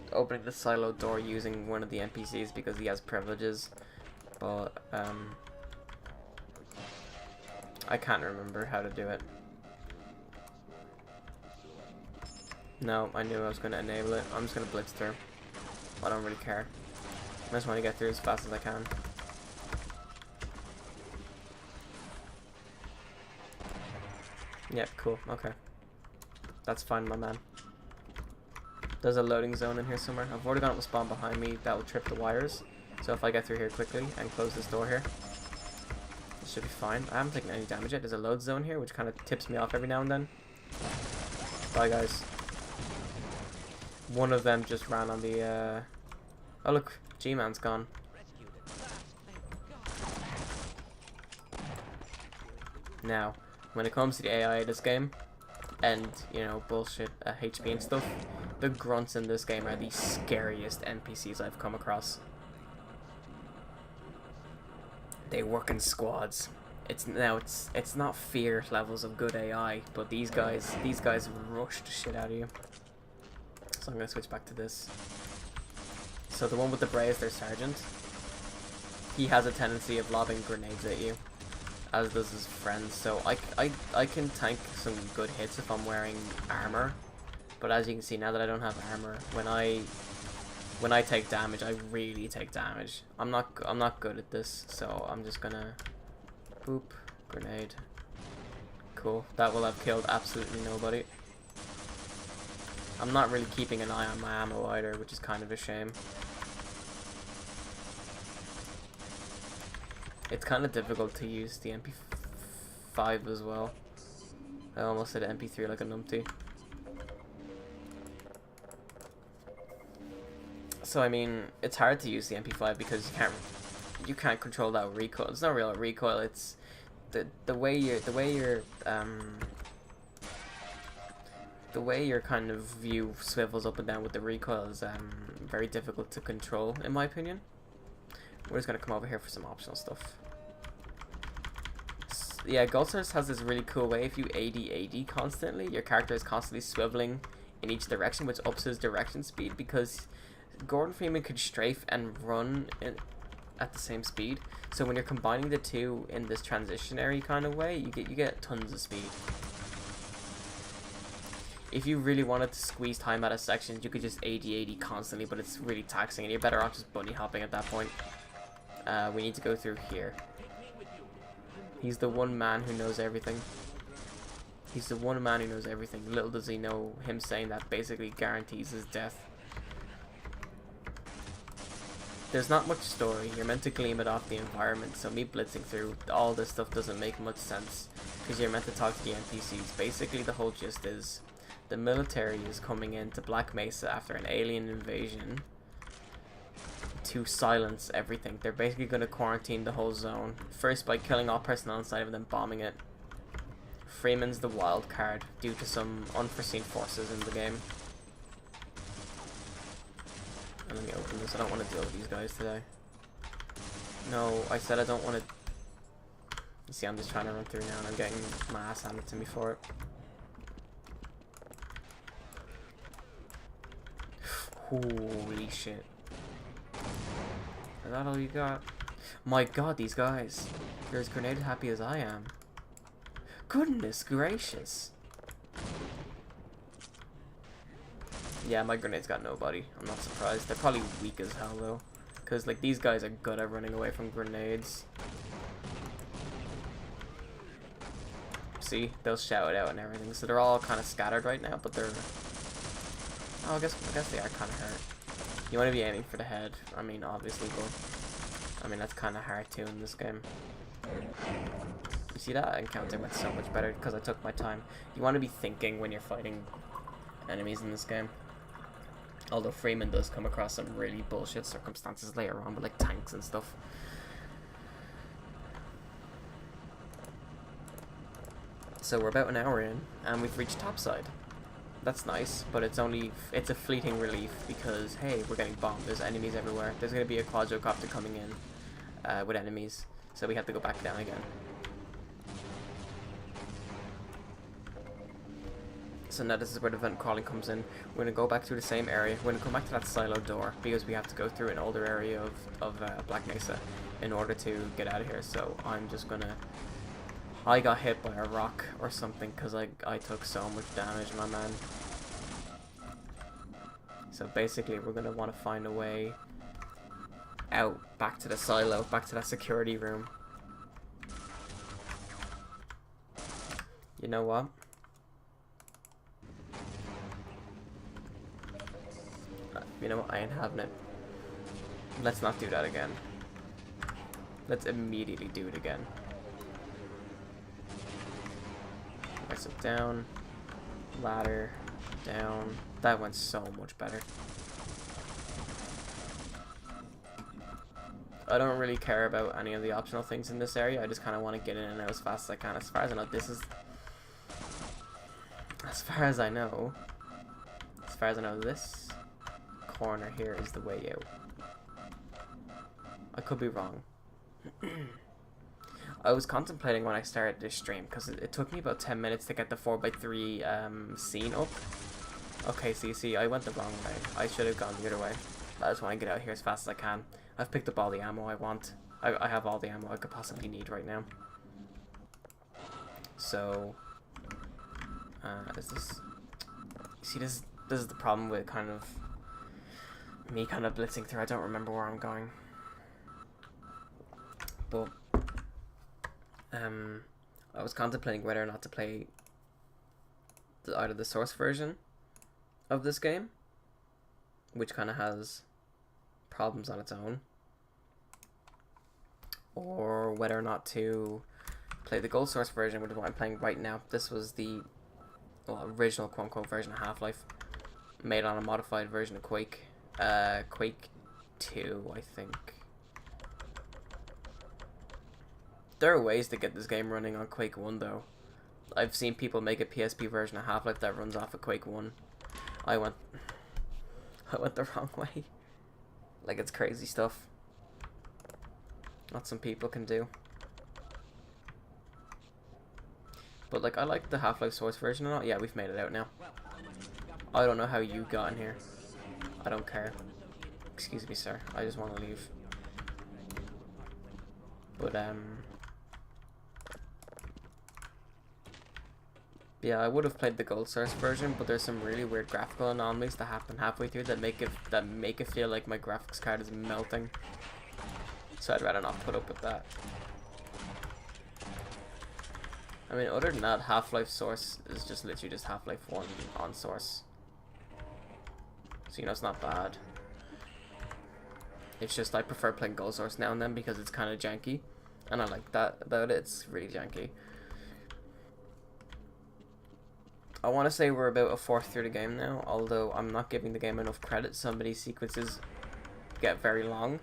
silo door using one of the NPCs because he has privileges, but I can't remember how to do it. No, I knew I was going to enable it. I'm just going to blitz through. I don't really care. I just want to get through as fast as I can. Yeah, cool. Okay. That's fine, my man. There's a loading zone in here somewhere. I've already got a spawn behind me that will trip the wires. So if I get through here quickly and close this door here, it should be fine. I haven't taken any damage yet. There's a load zone here, which kind of tips me off every now and then. Bye, guys. One of them just ran on the, Oh, look. G-Man's gone. Now, when it comes to the AI of this game, and, you know, bullshit HP and stuff, the grunts in this game are the scariest NPCs I've come across. They work in squads. It's not fear levels of good AI, but these guys rush the shit out of you. So I'm gonna switch back to this. So the one with the bray is their sergeant. He has a tendency of lobbing grenades at you, as does his friends. So I can tank some good hits if I'm wearing armor. But as you can see, now that I don't have armor, when I take damage, I really take damage. I'm not good at this, so I'm just gonna boop, grenade. Cool. That will have killed absolutely nobody. I'm not really keeping an eye on my ammo either, which is kind of a shame. It's kind of difficult to use the MP5 as well. I almost said MP3 like a numpty. So I mean, it's hard to use the MP5 because you can't control that recoil. It's not real recoil. It's the way your kind of view swivels up and down with the recoil is very difficult to control, in my opinion. We're just gonna come over here for some optional stuff. Yeah, Goldsmith has this really cool way. If you AD constantly, your character is constantly swiveling in each direction, which ups his direction speed, because Gordon Freeman could strafe and run at the same speed. So when you're combining the two in this transitionary kind of way, you get tons of speed. If you really wanted to squeeze time out of sections, you could just AD constantly, but it's really taxing, and you're better off just bunny hopping at that point. We need to go through here. He's the one man who knows everything. He's the one man who knows everything. Little does he know, him saying that basically guarantees his death. There's not much story. You're meant to glean it off the environment, so me blitzing through all this stuff doesn't make much sense, because you're meant to talk to the NPCs. Basically, the whole gist is the military is coming into Black Mesa after an alien invasion to silence everything. They're basically going to quarantine the whole zone, first by killing all personnel inside and then bombing it. Freeman's the wild card due to some unforeseen forces in the game. And let me open this. I don't want to deal with these guys today. No, I said I don't want to... You see, I'm just trying to run through now and I'm getting my ass handed to me for it. Holy shit. Is that all you got? My god, these guys. They're as grenade happy as I am. Goodness gracious. Yeah, my grenade's got nobody. I'm not surprised. They're probably weak as hell though. Because like these guys are good at running away from grenades. See, they'll shout it out and everything. So they're all kind of scattered right now, but they're... Oh, I guess they are kind of hurt. You want to be aiming for the head. I mean, obviously, but... I mean, that's kind of hard too in this game. You see that? Encounter went so much better because I took my time. You want to be thinking when you're fighting enemies in this game. Although Freeman does come across some really bullshit circumstances later on with like tanks and stuff. So we're about an hour in and we've reached topside. That's nice, but it's a fleeting relief because hey, we're getting bombed. There's enemies everywhere. There's gonna be a quadrocopter coming in with enemies, so we have to go back down again. So now this is where the vent crawling comes in. We're gonna go back through the same area. We're gonna come back to that silo door because we have to go through an older area of Black Mesa in order to get out of here. So I'm just gonna... I got hit by a rock or something because I took so much damage, my man. So basically we're gonna want to find a way out, back to the silo, back to that security room. You know what? You know what? I ain't having it. Let's not do that again. Let's immediately do it again. Alright, so down, ladder, down. That went so much better. I don't really care about any of the optional things in this area. I just kind of want to get in and out as fast as I can. As far as I know, this is... As far as I know, this corner here is the way out. I could be wrong. I was contemplating when I started this stream because it took me about 10 minutes to get the 4x3 scene up. Okay, so you see, I went the wrong way. I should have gone the other way. I just want to get out here as fast as I can. I've picked up all the ammo I want. I have all the ammo I could possibly need right now. So, is this... See, this is the problem with kind of... me kind of blitzing through. I don't remember where I'm going. But... I was contemplating whether or not to play either the source version of this game, which kind of has problems on its own, or whether or not to play the gold source version, which is what I'm playing right now. This was the original quote-unquote version of Half-Life, made on a modified version of Quake. Quake 2, I think. There are ways to get this game running on Quake 1 though. I've seen people make a PSP version of Half-Life that runs off of Quake 1. I went the wrong way. Like, it's crazy stuff. What some people can do. But like, I like the Half-Life source version or not. Yeah, we've made it out now. I don't know how you got in here. I don't care. Excuse me, sir. I just want to leave. But yeah, I would have played the gold source version, but there's some really weird graphical anomalies that happen halfway through that make it feel like my graphics card is melting. So I'd rather not put up with that. I mean, other than that, Half-Life source is just literally just Half-Life 1 on source. So you know, it's not bad. It's just I prefer playing gold source now and then because it's kind of janky, and I like that about it. It's really janky. I want to say we're about a fourth through the game now, although I'm not giving the game enough credit. Some of these sequences get very long.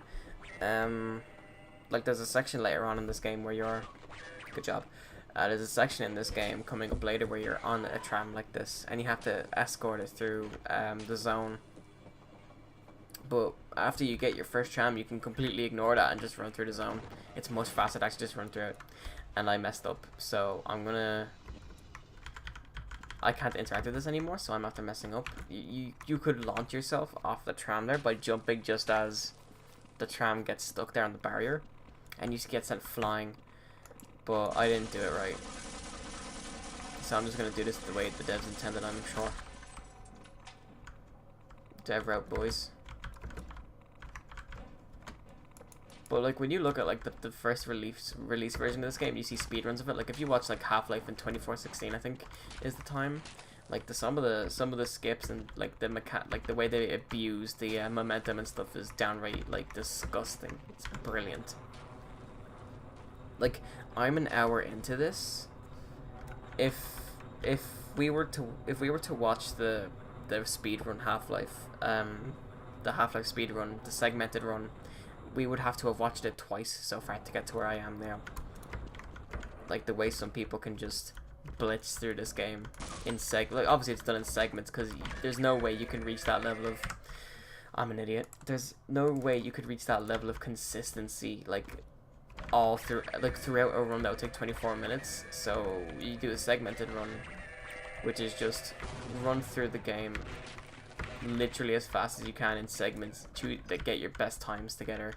Like there's a section later on in this game where you're... Good job. There's a section in this game coming up later where you're on a tram like this, and you have to escort it through the zone. But after you get your first tram, you can completely ignore that and just run through the zone. It's much faster to actually just run through it. And I messed up, so I can't interact with this anymore, so I'm after messing up. You could launch yourself off the tram there by jumping just as the tram gets stuck there on the barrier, and you get sent flying. But I didn't do it right, so I'm just gonna do this the way the devs intended. I'm sure. Dev route, boys. But like when you look at like the first release version of this game, you see speedruns of it. Like if you watch like Half-Life in 2416, I think is the time. Like some of the skips and like the way they abuse the momentum and stuff is downright like disgusting. It's brilliant. Like I'm an hour into this. If we were to watch the speedrun Half-Life, the Half-Life speedrun, the segmented run, we would have to have watched it twice so far to get to where I am now. Like the way some people can just blitz through this game in like obviously it's done in segments, because there's no way you can reach that level of, I'm an idiot, there's no way you could reach that level of consistency like all through like throughout a run that would take 24 minutes. So you do a segmented run, which is just run through the game literally as fast as you can in segments to get your best times together.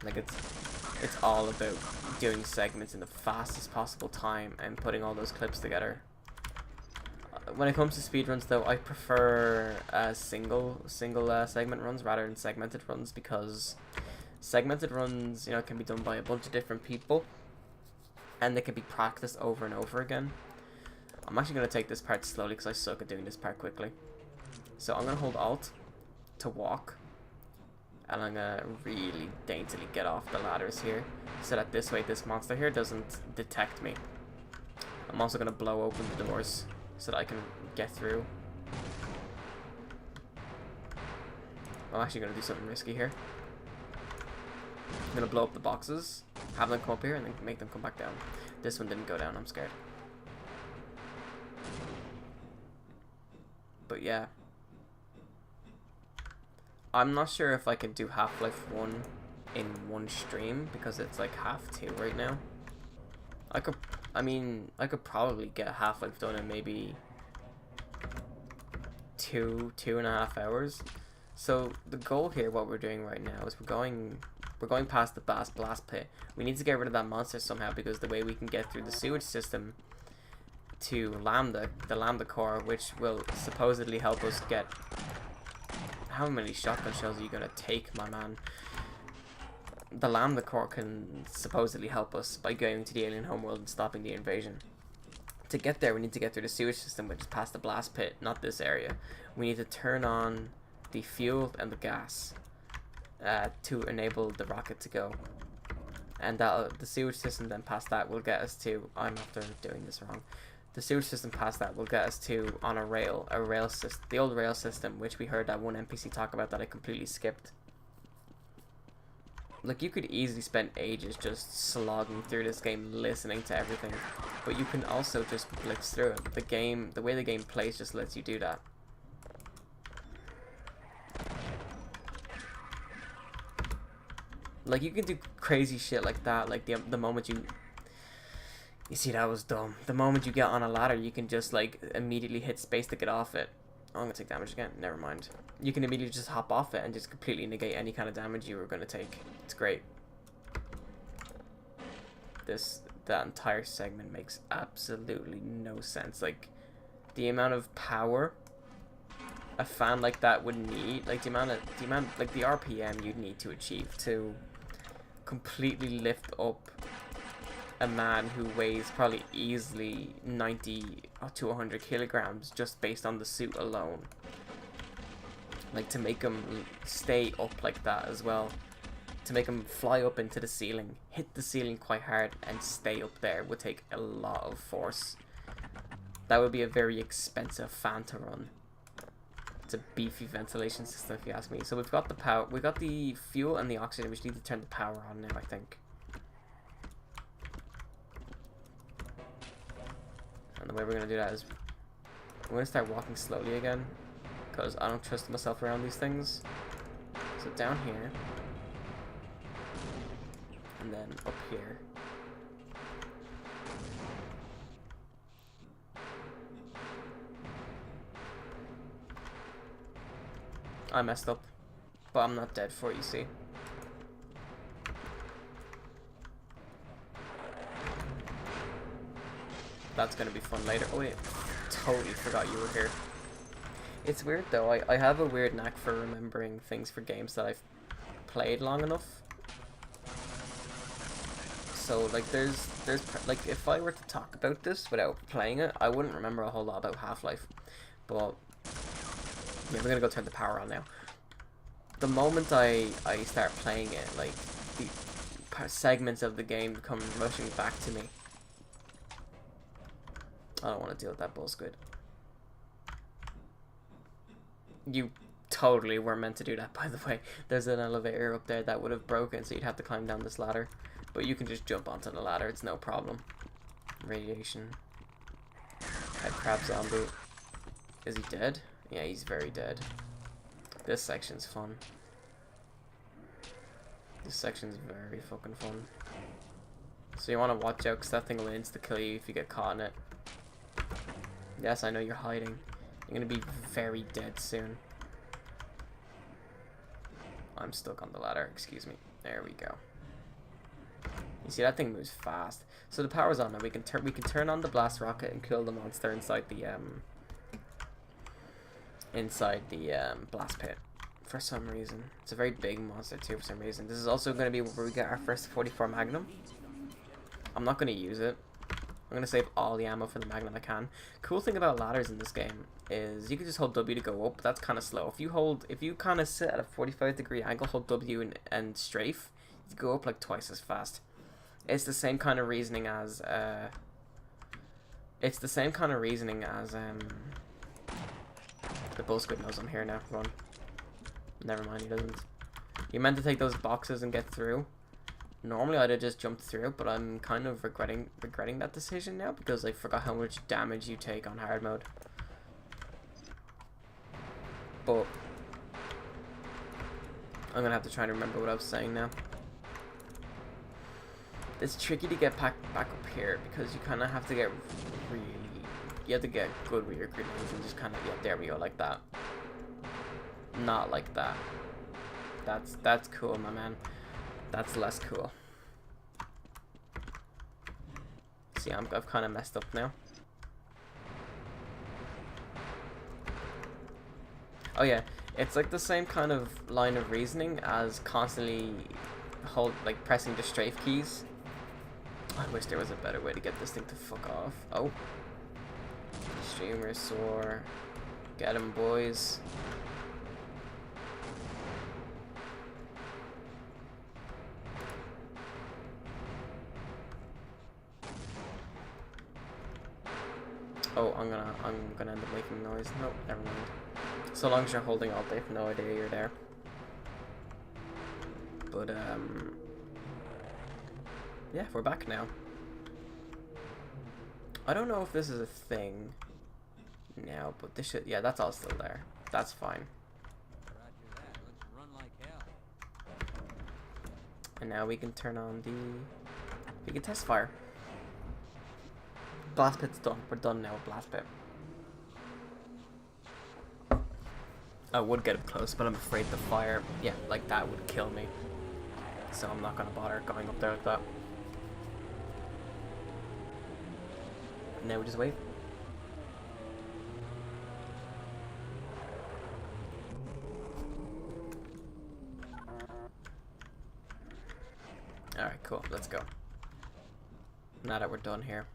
Like it's all about doing segments in the fastest possible time and putting all those clips together. When it comes to speedruns though, I prefer single segment runs rather than segmented runs, because segmented runs, you know, can be done by a bunch of different people and they can be practiced over and over again. I'm actually going to take this part slowly because I suck at doing this part quickly. So I'm going to hold Alt to walk, and I'm going to really daintily get off the ladders here so that this way this monster here doesn't detect me. I'm also going to blow open the doors so that I can get through. I'm actually going to do something risky here. I'm going to blow up the boxes, have them come up here, and then make them come back down. This one didn't go down, I'm scared. But yeah, I'm not sure if I could do Half-Life 1 in one stream because it's like half 2 right now. I could probably get Half-Life done in maybe 2.5 hours. So the goal here, what we're doing right now, is we're going past the blast pit. We need to get rid of that monster somehow, because the way we can get through the sewage system to the Lambda core, which will supposedly help us get... How many shotgun shells are you gonna take, my man? The Lambda core can supposedly help us by going to the alien homeworld and stopping the invasion. To get there, we need to get through the sewage system, which is past the blast pit, not this area. We need to turn on the fuel and the gas to enable the rocket to go. And the sewage system then past that will get us to... I'm after doing this wrong. The sewage system past that will get us to on a rail system, the old rail system, which we heard that one NPC talk about that I completely skipped. Like, you could easily spend ages just slogging through this game, listening to everything, but you can also just blitz through it. The way the game plays just lets you do that. Like, you can do crazy shit like that, like the moment you see, that was dumb. The moment you get on a ladder, you can just like immediately hit space to get off it. Oh, I'm gonna take damage again. Never mind. You can immediately just hop off it and just completely negate any kind of damage you were gonna take. It's great. That entire segment makes absolutely no sense. Like, the amount of power a fan like that would need, like the amount like the RPM you'd need to achieve to completely lift up a man who weighs probably easily 90 to 100 kilograms just based on the suit alone. Like, to make him stay up like that as well, to make him fly up into the ceiling, hit the ceiling quite hard and stay up there would take a lot of force. That would be a very expensive fan to run. It's a beefy ventilation system, if you ask me. So we've got the power, we've got the fuel and the oxygen. We just need to turn the power on now, I think. And the way we're going to do that is we're going to start walking slowly again, because I don't trust myself around these things. So down here. And then up here. I messed up. But I'm not dead for it, you see. That's gonna be fun later. Oh wait, totally forgot you were here. It's weird though, I have a weird knack for remembering things for games that I've played long enough. So like there's like if I were to talk about this without playing it, I wouldn't remember a whole lot about Half-Life. But yeah, we're gonna go turn the power on now. The moment I start playing it, like the segments of the game come rushing back to me. I don't want to deal with that bullsquid. You totally were meant to do that, by the way. There's an elevator up there that would have broken, so you'd have to climb down this ladder. But you can just jump onto the ladder, it's no problem. Radiation. Head crab zombie. Is he dead? Yeah, he's very dead. This section's fun. This section's very fucking fun. So you want to watch out, because that thing will insta-kill you if you get caught in it. Yes, I know you're hiding. You're going to be very dead soon. I'm stuck on the ladder, excuse me. There we go. You see, that thing moves fast. So the power's on now. We can turn on the blast rocket and kill the monster inside the blast pit for some reason. It's a very big monster too for some reason. This is also going to be where we get our first 44 Magnum. I'm not going to use it. I'm going to save all the ammo for the Magnum I can. Cool thing about ladders in this game is you can just hold W to go up. That's kind of slow. If you kind of sit at a 45-degree angle, hold W and strafe, you go up like twice as fast. It's the same kind of reasoning as the bullsquid knows I'm here now. Run. Never mind, he doesn't. You meant to take those boxes and get through. Normally I'd have just jumped through, but I'm kind of regretting that decision now because I forgot how much damage you take on hard mode. But I'm gonna have to try and remember what I was saying now. It's tricky to get back up here because you kind of have to get good with your grenades and just kind of, yeah, there we go, like that. Not like that. That's cool, my man. That's less cool. See, I've kind of messed up now. Oh yeah, it's like the same kind of line of reasoning as constantly pressing the strafe keys. I wish there was a better way to get this thing to fuck off. Oh. Streamer soar. Get him, boys. Oh, I'm gonna end up making noise. Nope, never mind. So long as you're holding alt, they have no idea you're there. But yeah, we're back now. I don't know if this is a thing now, but this should, yeah, that's all still there. That's fine. Roger that. Let's run like hell. And now we can turn on we can test fire. Blast pit's done. We're done now with blast pit. I would get up close, but I'm afraid the fire, yeah, like that would kill me. So I'm not gonna bother going up there with that. Now we just wait. Alright, cool. Let's go. Now that we're done here.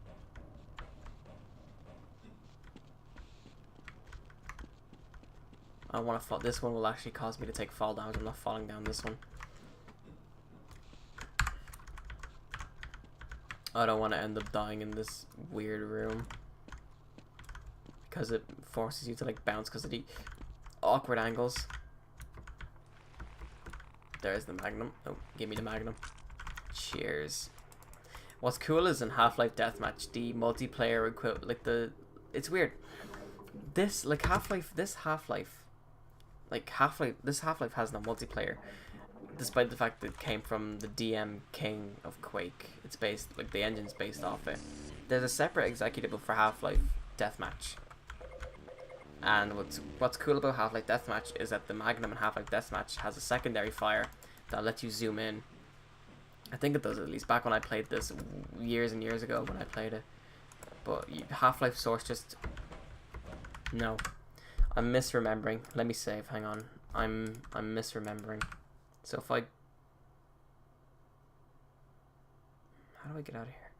I don't want to fall. This one will actually cause me to take fall damage. I'm not falling down this one. I don't want to end up dying in this weird room because it forces you to like bounce because of the awkward angles. There's the Magnum. Oh, give me the Magnum. Cheers. What's cool is in Half-Life Deathmatch, the multiplayer equivalent, like it's weird. This, like Half-Life, Like Half-Life, this Half-Life has no multiplayer, despite the fact that it came from the DM King of Quake. It's based, like the engine's based off it. There's a separate executable for Half-Life Deathmatch. And what's cool about Half-Life Deathmatch is that the Magnum in Half-Life Deathmatch has a secondary fire that lets you zoom in. I think it does, at least back when I played this years and years ago when I played it. But Half-Life Source just... No. I'm misremembering. Let me save, hang on. I'm misremembering. So if I... How do I get out of here?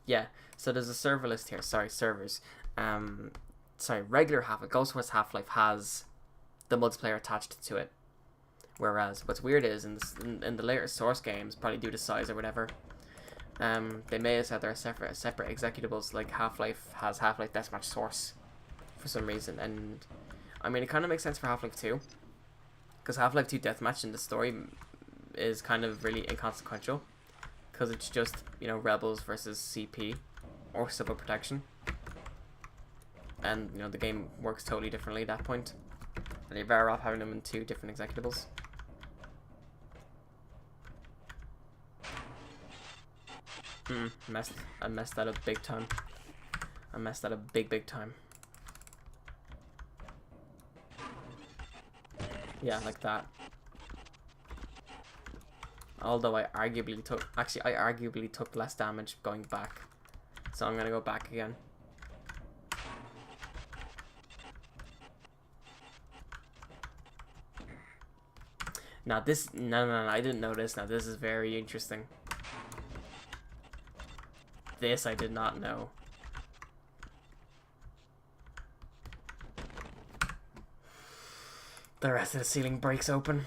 Yeah, so there's a server list here. Sorry, servers. Sorry, regular Half-Life, Ghostwire Half-Life has the multiplayer attached to it. Whereas, what's weird is, in the later Source games, probably due to size or whatever, they may have said there are separate executables, like Half-Life has Half-Life Deathmatch Source for some reason. And, I mean, it kind of makes sense for Half-Life 2. Because Half-Life 2 Deathmatch in the story is kind of really inconsequential. Because it's just, you know, Rebels versus CP, or Civil Protection. And, you know, the game works totally differently at that point. And you're better off having them in 2 different executables. I messed that up big time. I messed that up big time. Yeah, like that. Although I arguably took less damage going back. So I'm gonna go back again. Now this, no, I didn't know this. Now this is very interesting. This I did not know. The rest of the ceiling breaks open.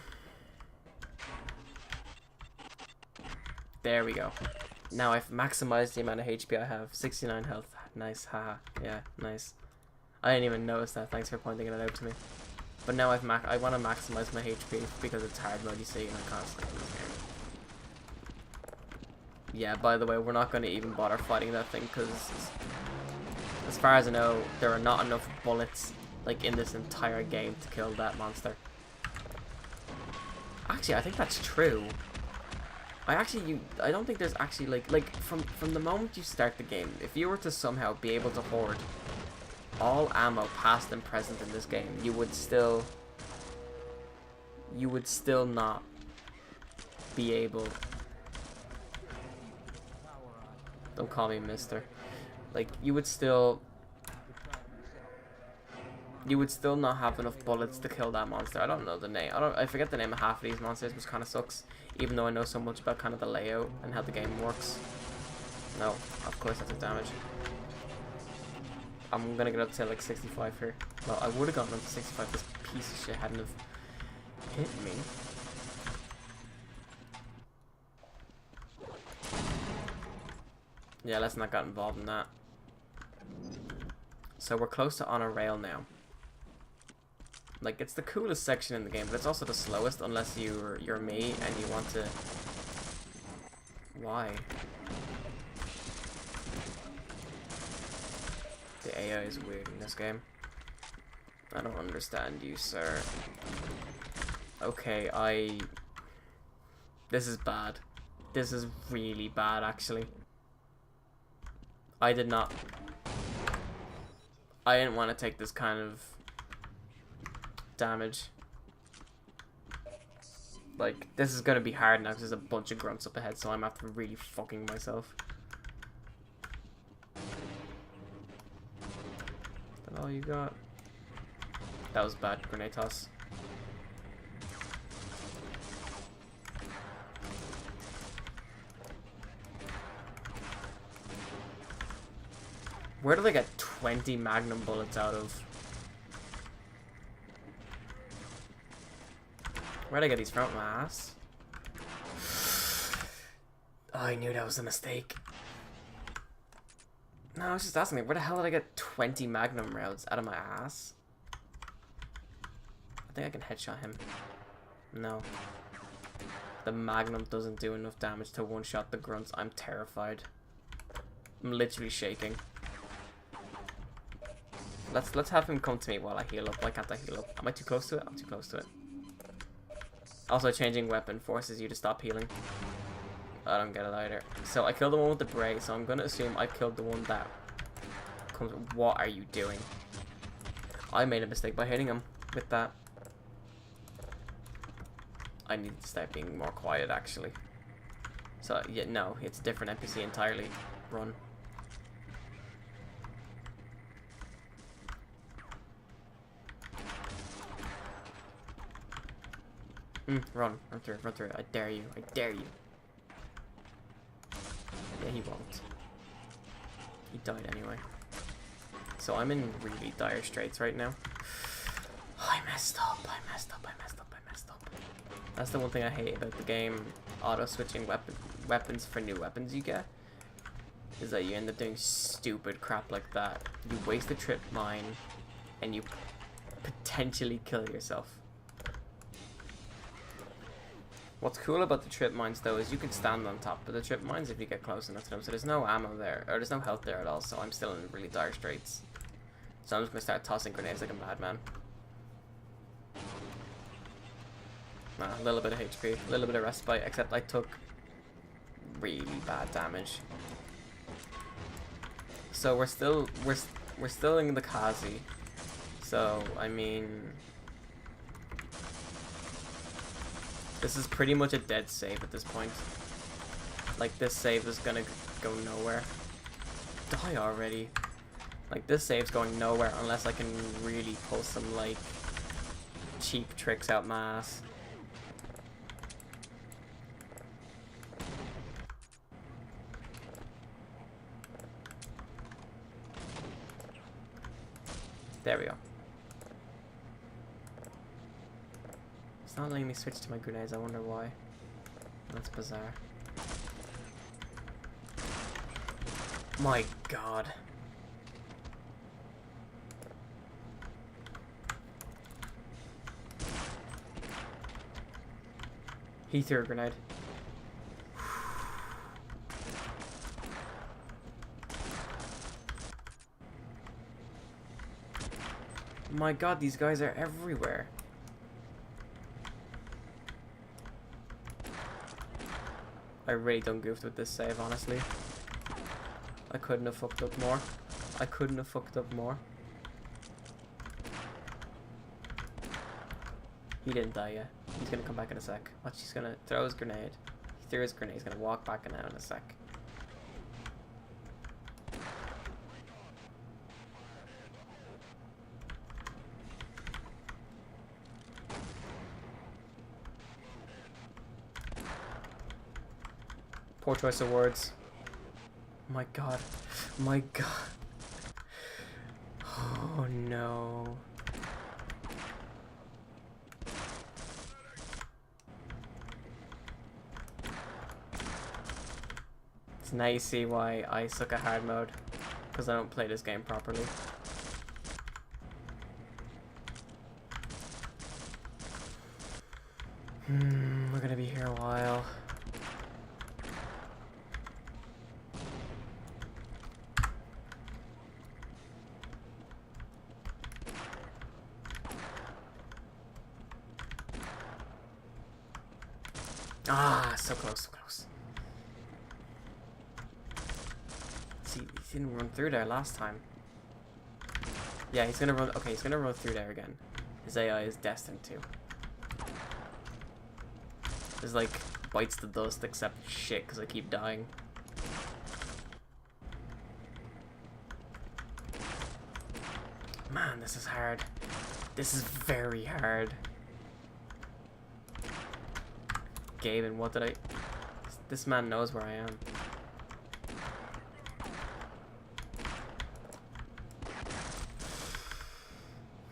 There we go. Now I've maximized the amount of HP I have. 69 health. Nice, haha. Yeah, nice. I didn't even notice that. Thanks for pointing it out to me. But now I want to maximize my HP because it's hard mode, you see, and I can't sleep in this game. Yeah, by the way, we're not going to even bother fighting that thing because, as far as I know, there are not enough bullets like in this entire game to kill that monster. Actually, I think that's true. I don't think there's actually like from the moment you start the game, if you were to somehow be able to hoard all ammo past and present in this game, you would still not be able. Don't call me mister. Like, you would still not have enough bullets to kill that monster. I don't know the name. I forget the name of half of these monsters, which kind of sucks. Even though I know so much about kind of the layout and how the game works. No, of course I took damage. I'm gonna get up to like 65 here. Well, I would have gotten up to 65 if this piece of shit hadn't have hit me. Yeah, let's not get involved in that. So we're close to on a rail now. Like, it's the coolest section in the game, but it's also the slowest unless you're me and you want to... Why? The AI is weird in this game. I don't understand you, sir. Okay, this is bad. This is really bad, actually. I didn't want to take this kind of damage. Like, this is gonna be hard now because there's a bunch of grunts up ahead, so I'm after really fucking myself. Is that all you got? That was bad. Grenade toss. Where do they get 20 magnum bullets out of? Where'd I get these from? My ass? Oh, I knew that was a mistake. No, I was just asking me, where the hell did I get 20 magnum rounds out of my ass? I think I can headshot him. No. The magnum doesn't do enough damage to one-shot the grunts. I'm terrified. I'm literally shaking. Let's have him come to me while I heal up. Why can't I heal up? Am I too close to it? I'm too close to it. Also, changing weapon forces you to stop healing. I don't get it either. So I killed the one with the bray, so I'm gonna assume I killed the one that comes. What are you doing? I made a mistake by hitting him with that. I need to start being more quiet, actually. So, yeah, no, it's a different NPC entirely. Run. Run through it, I dare you, I dare you. Yeah, he won't. He died anyway. So I'm in really dire straits right now. I messed up. That's the one thing I hate about the game. Auto-switching weapons for new weapons you get. Is that you end up doing stupid crap like that. You waste a trip mine, and you potentially kill yourself. What's cool about the trip mines though is you can stand on top of the trip mines if you get close enough to them. So there's no ammo there, or there's no health there at all, so I'm still in really dire straits. So I'm just gonna start tossing grenades like a madman. A little bit of HP, a little bit of respite, except I took really bad damage. So we're still in the Kazi. So I mean, this is pretty much a dead save at this point. Like, this save is gonna go nowhere. Die already. Like, this save's going nowhere unless I can really pull some, like, cheap tricks out my ass. There we go. It's not letting me switch to my grenades, I wonder why. That's bizarre. My god. He threw a grenade. My god, these guys are everywhere. I really done goofed with this save, honestly. I couldn't have fucked up more. I couldn't have fucked up more. He didn't die yet. He's gonna come back in a sec. Watch, he's gonna throw his grenade. He threw his grenade, he's gonna walk back in now in a sec. Poor choice of words. My god. My god. Oh no. It's now you see why I suck at hard mode. Because I don't play this game properly. We're gonna be here a while. Ah, so close, so close. See, he didn't run through there last time. Yeah, he's gonna run. Okay, he's gonna run through there again. His AI is destined to. It's like bites the dust, except shit, because I keep dying. Man, this is hard. This is very hard. Gaben, what did I... This man knows where I am.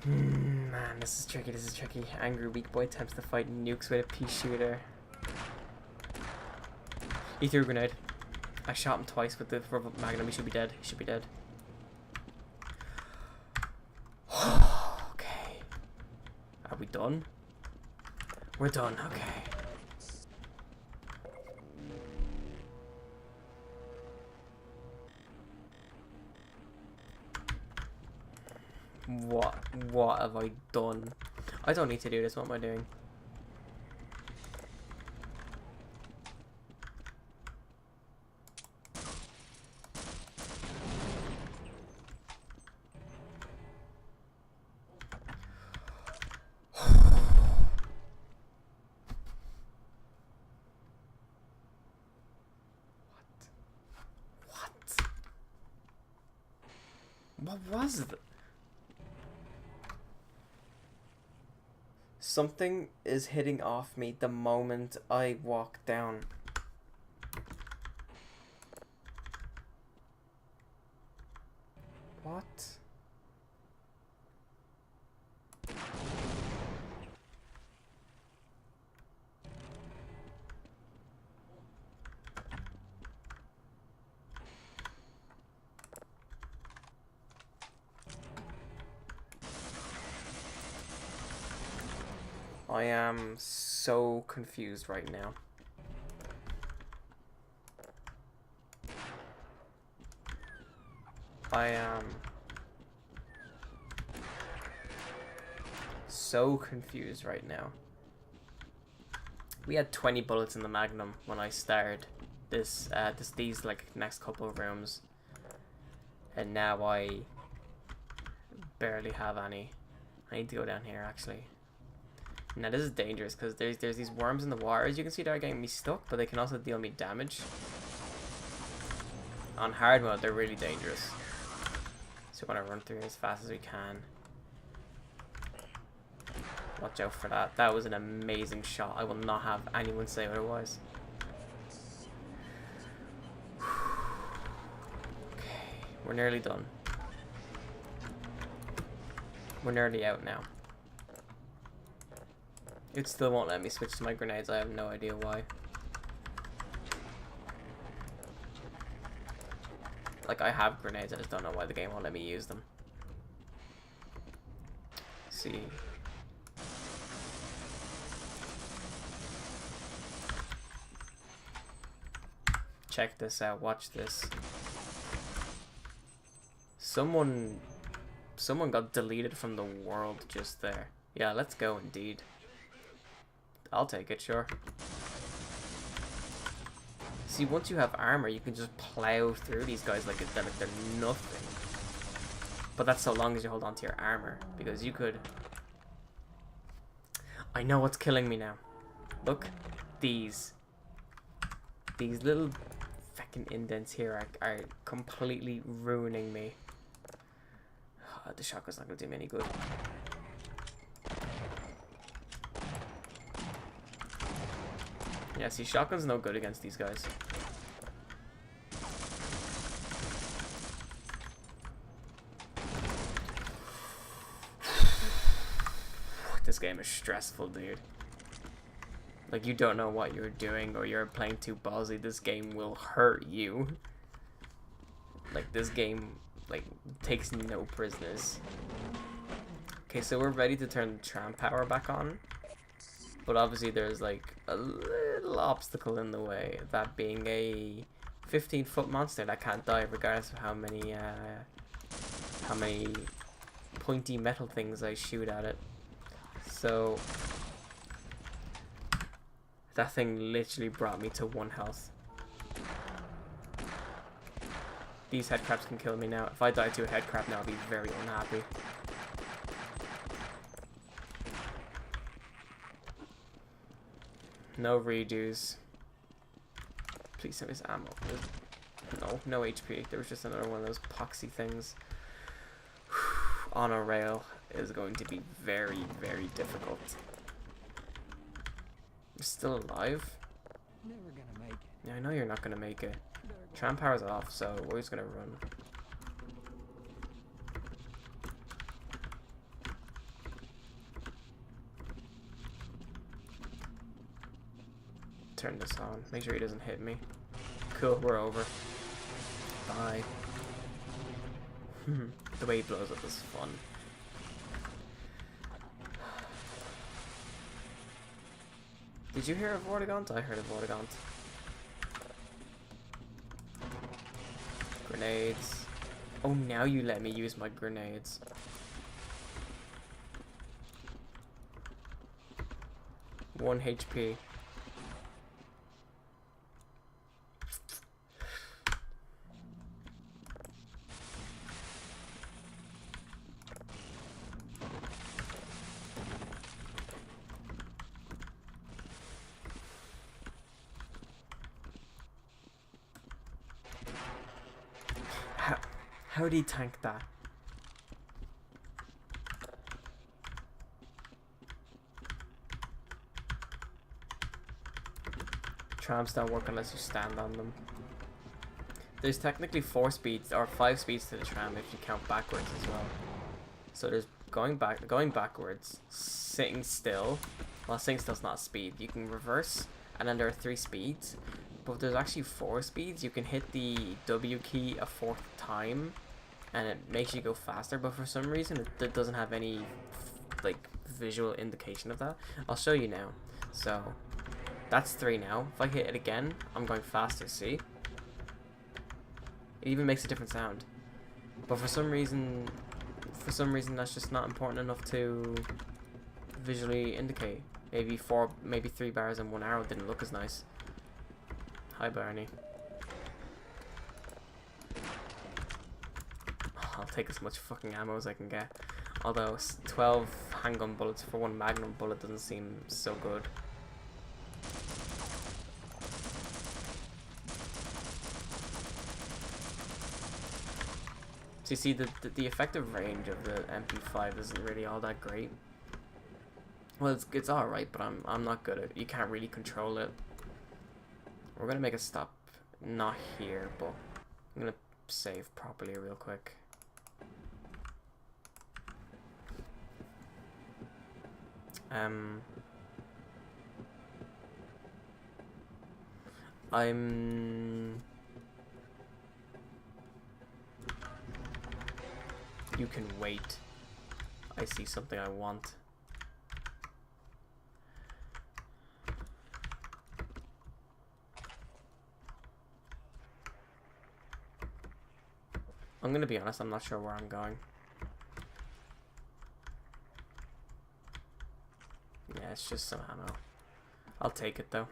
Man, this is tricky, this is tricky. Angry weak boy attempts to fight nukes with a pea shooter. He threw a grenade. I shot him twice with the magnum. He should be dead. He should be dead. Okay. Are we done? We're done, okay. What have I done? I don't need to do this. What am I doing? What was it? Something is hitting off me the moment I walk down. What? I am so confused right now. I am so confused right now. We had 20 bullets in the Magnum when I started these like next couple of rooms, and now I barely have any. I need to go down here actually. Now this is dangerous because there's these worms in the water. As you can see, they're getting me stuck, but they can also deal me damage. On hard mode, they're really dangerous. So we're gonna run through as fast as we can. Watch out for that. That was an amazing shot. I will not have anyone say otherwise. Okay, we're nearly done. We're nearly out now. It still won't let me switch to my grenades. I have no idea why. Like, I have grenades, I just don't know why the game won't let me use them. Let's see. Check this out. Watch this. Someone got deleted from the world just there. Yeah, let's go indeed. I'll take it, sure. See, once you have armor, you can just plow through these guys like they're nothing. But that's so long as you hold on to your armor, because you could... I know what's killing me now. Look, these little fucking indents here are completely ruining me. The shotgun's not gonna do me any good. Yeah, see, shotgun's no good against these guys. This game is stressful, dude. Like, you don't know what you're doing, or you're playing too ballsy. This game will hurt you. Like, this game, like, takes no prisoners. Okay, so we're ready to turn the tram power back on. But obviously there's like a little obstacle in the way, that being a 15-foot monster that can't die regardless of how many pointy metal things I shoot at it. So that thing literally brought me to 1 health. These headcrabs can kill me now. If I die to a headcrab now, I'll be very unhappy. No redos. Please send me some ammo. No HP. There was just another one of those poxy things. On a rail is going to be very, very difficult. You're still alive? Never gonna make it. Yeah, I know you're not gonna make it. Tram power's off, so we're just gonna run. Turn this on. Make sure he doesn't hit me. Cool, we're over. Bye. The way he blows up is fun. Did you hear of Vortigaunt? I heard of Vortigaunt. Grenades. Oh, now you let me use my grenades. 1 HP. How did he tank that? Trams don't work unless you stand on them. There's technically 4 speeds or 5 speeds to the tram if you count backwards as well. So there's going backwards, sitting still. Well, sitting still's not a speed. You can reverse, and then there are 3 speeds. But there's actually 4 speeds. You can hit the W key a 4th time, and it makes you go faster. But for some reason, it doesn't have any like visual indication of that. I'll show you now. So that's 3 now. If I hit it again, I'm going faster. See? It even makes a different sound. But for some reason that's just not important enough to visually indicate. Maybe 3 bars and 1 arrow didn't look as nice. Hi, Barney. I'll take as much fucking ammo as I can get. Although 12 handgun bullets for 1 magnum bullet doesn't seem so good. So you see, the effective range of the MP5 isn't really all that great. Well, it's alright, but I'm not good at it. You can't really control it. We're gonna make a stop, not here, but I'm gonna save properly real quick. You can wait. I see something I want. I'm gonna be honest, I'm not sure where I'm going. Yeah, it's just some ammo. I'll take it though.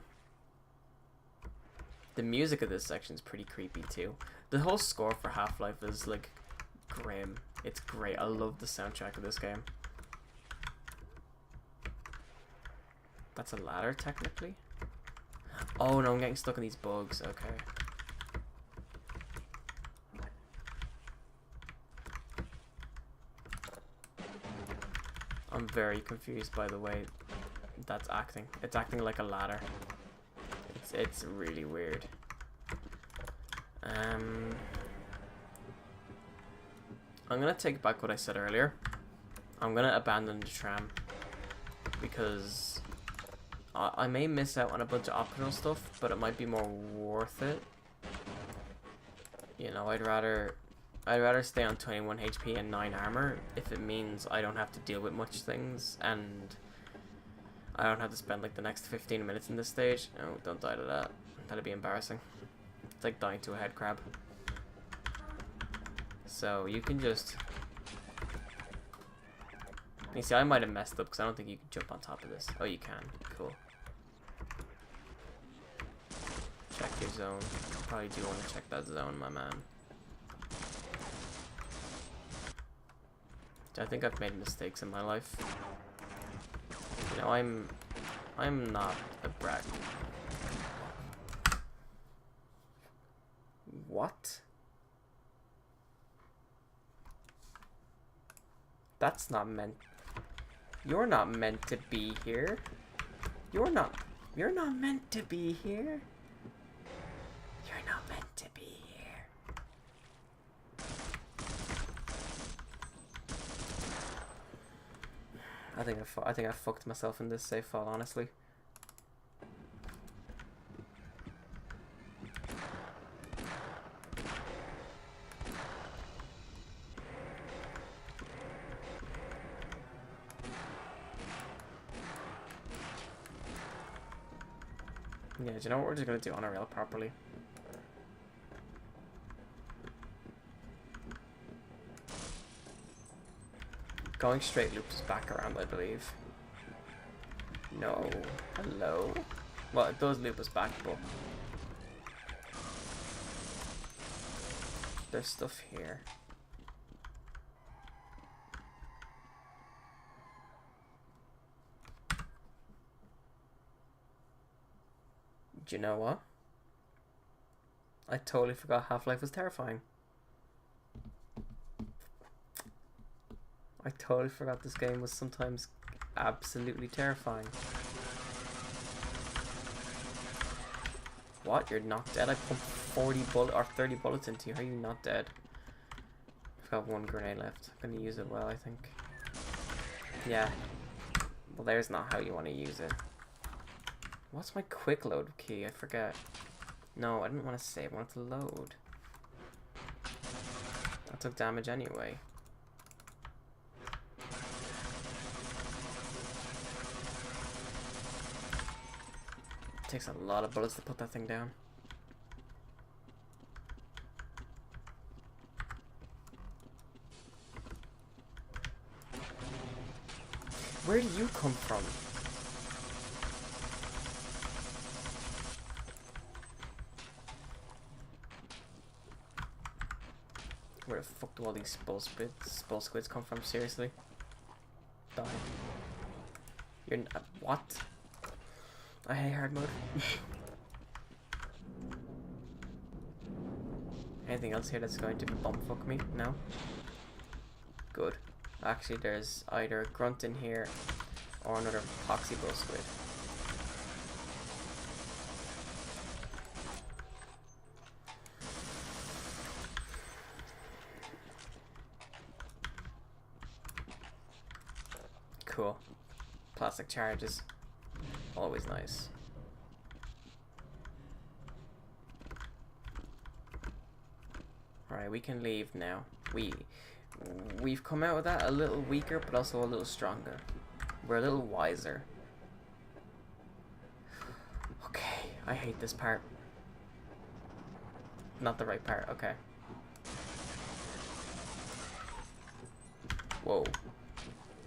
The music of this section is pretty creepy too. The whole score for Half-Life is like grim. It's great. I love the soundtrack of this game. That's a ladder technically. Oh no, I'm getting stuck in these bugs. Okay. I'm very confused by the way that's acting. It's acting like a ladder. It's really weird. I'm gonna take back what I said earlier. I'm gonna abandon the tram because I may miss out on a bunch of optional stuff, but it might be more worth it. You know, I'd rather stay on 21 HP and 9 armor if it means I don't have to deal with much things and I don't have to spend like the next 15 minutes in this stage. Oh, don't die to that. That'd be embarrassing. It's like dying to a head crab. So you can just... You see, I might have messed up because I don't think you can jump on top of this. Oh, you can. Cool. Check your zone. You probably do want to check that zone, my man. I think I've made mistakes in my life. You know, I'm not a brat. What? That's not meant. You're not meant to be here. You're not meant to be here. You're not meant to be here. I think I fucked myself in this safe file, honestly. Yeah, do you know what we're just gonna do on a rail properly? Going straight loops back around, I believe. No. Hello. Well, it does loop us back, but there's stuff here. Do you know what? I totally forgot Half-Life was terrifying. I totally forgot this game was sometimes absolutely terrifying. What? You're not dead? I pumped 40 bullet or 30 bullets into you. How are you not dead? I've got one grenade left. I'm gonna use it well, I think. Yeah. Well, there's not how you want to use it. What's my quick load key? I forget. No, I didn't want to save. I wanted to load. I took damage anyway. It takes a lot of bullets to put that thing down. Where do you come from? Where the fuck do all these spell squids come from? Seriously? Die. You're what? I hate hard mode. Anything else here that's going to bumfuck me? No? Good. Actually, there's either a grunt in here or another poxy bull squid. Cool. Plastic charges. Always nice. Alright, we can leave now. We've come out of that a little weaker, but also a little stronger. We're a little wiser. Okay, I hate this part. Not the right part, okay. Whoa.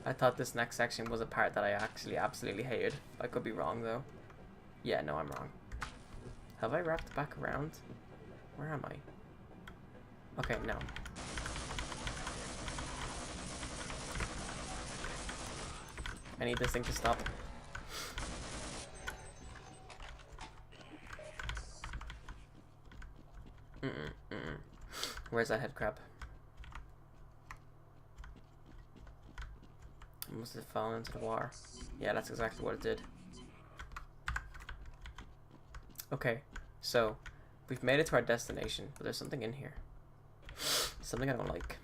I thought this next section was a part that I actually absolutely hated. I could be wrong though. Yeah, no, I'm wrong. Have I wrapped back around? Where am I? Okay, no. I need this thing to stop. Where's that head crab? Must have fallen into the water. Yeah, that's exactly what it did. Okay, so we've made it to our destination, but there's something in here. Something I don't like.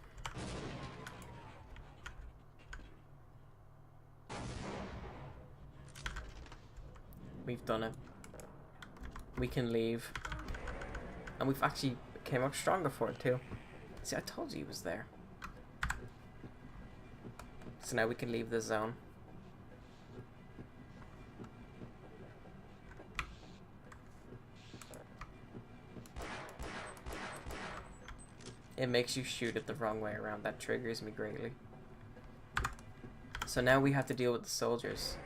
We've done it. We can leave. And we've actually came up stronger for it too. See, I told you he was there. So now we can leave the zone. It makes you shoot it the wrong way around. That triggers me greatly. So now we have to deal with the soldiers.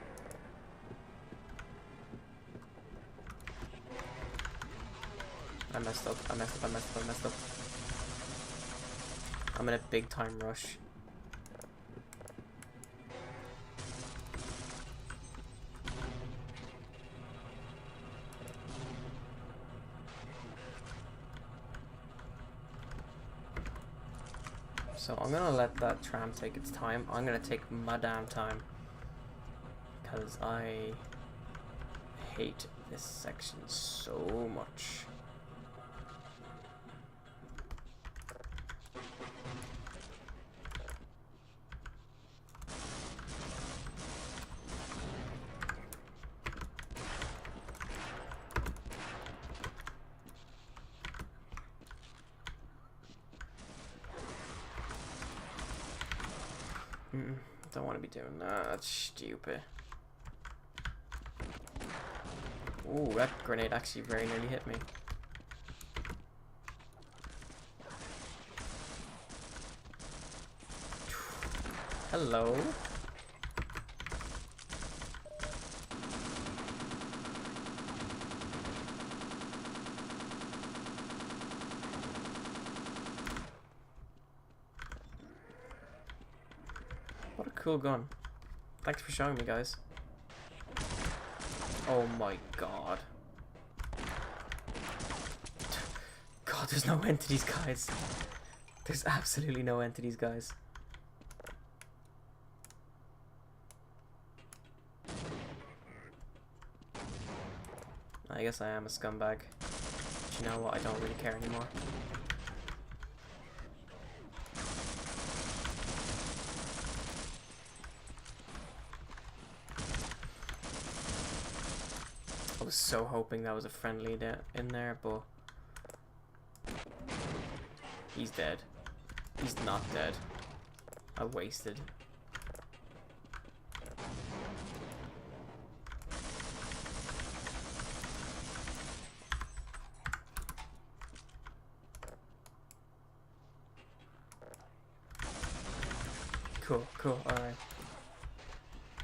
I messed up. I messed up. I'm in a big time rush. So I'm gonna let that tram take its time. I'm gonna take my damn time. Because I hate this section so much. Don't want to be doing that. That's stupid. Ooh, that grenade actually very nearly hit me. Hello. cool gun. Thanks for showing me, guys. Oh my god. God, there's no end to these guys. There's absolutely no end to these guys. I guess I am a scumbag. But you know what? I don't really care anymore. I was so hoping that was a friendly in there, but he's dead. He's not dead. I wasted. Cool, cool, alright.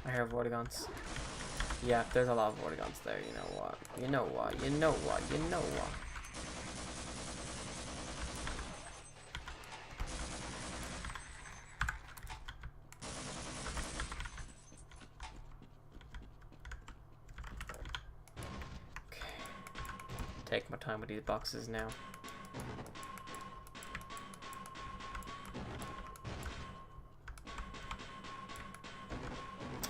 I hear Vortigaunts. Yeah, there's a lot of Vortigaunts there, you know what? You know what? You know what? You know what? Okay. Take my time with these boxes now.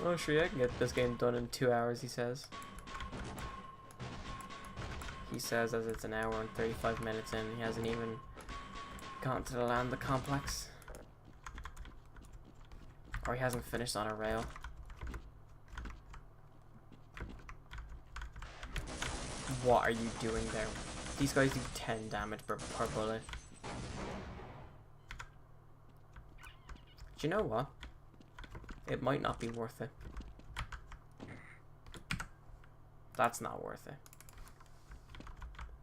Oh, sure, yeah, I can get this game done in 2 hours, he says. He says as it's an hour and 35 minutes in, he hasn't even gone to the land, the complex. Or he hasn't finished on a rail. What are you doing there? These guys do 10 damage per bullet. Do you know what? It might not be worth it. That's not worth it.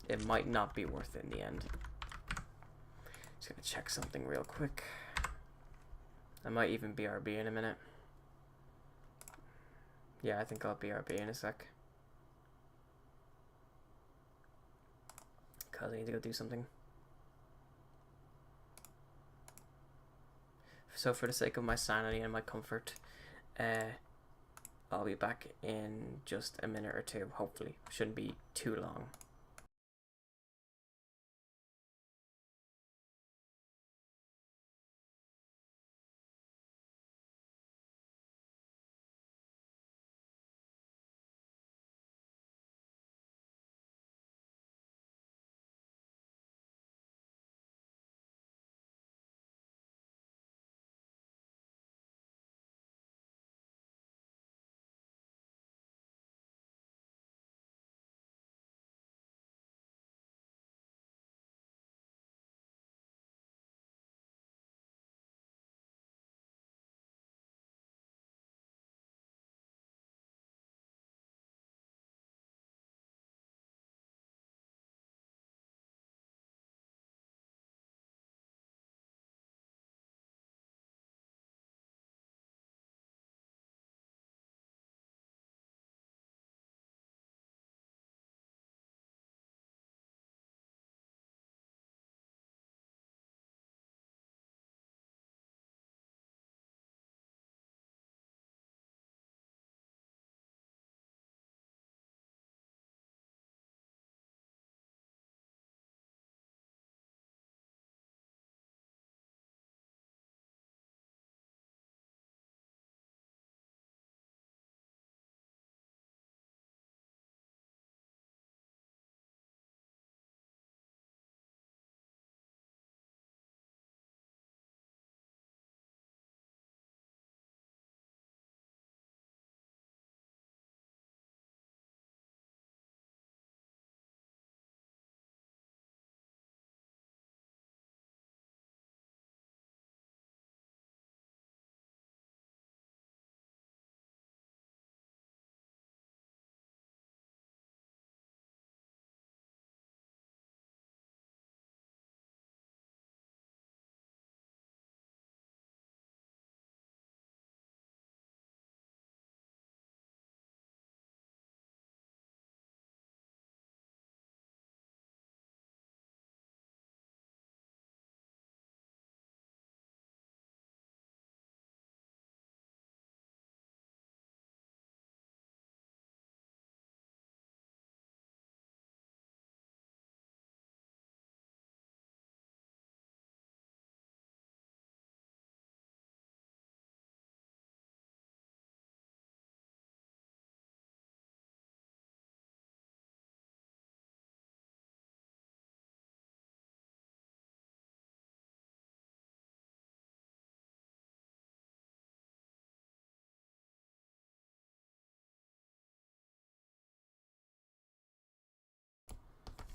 It might not be worth it in the end. Just gonna check something real quick. I might even BRB in a minute. Yeah, I think I'll BRB in a sec. Because I need to go do something. So for the sake of my sanity and my comfort, I'll be back in just a minute or two, hopefully. Shouldn't be too long.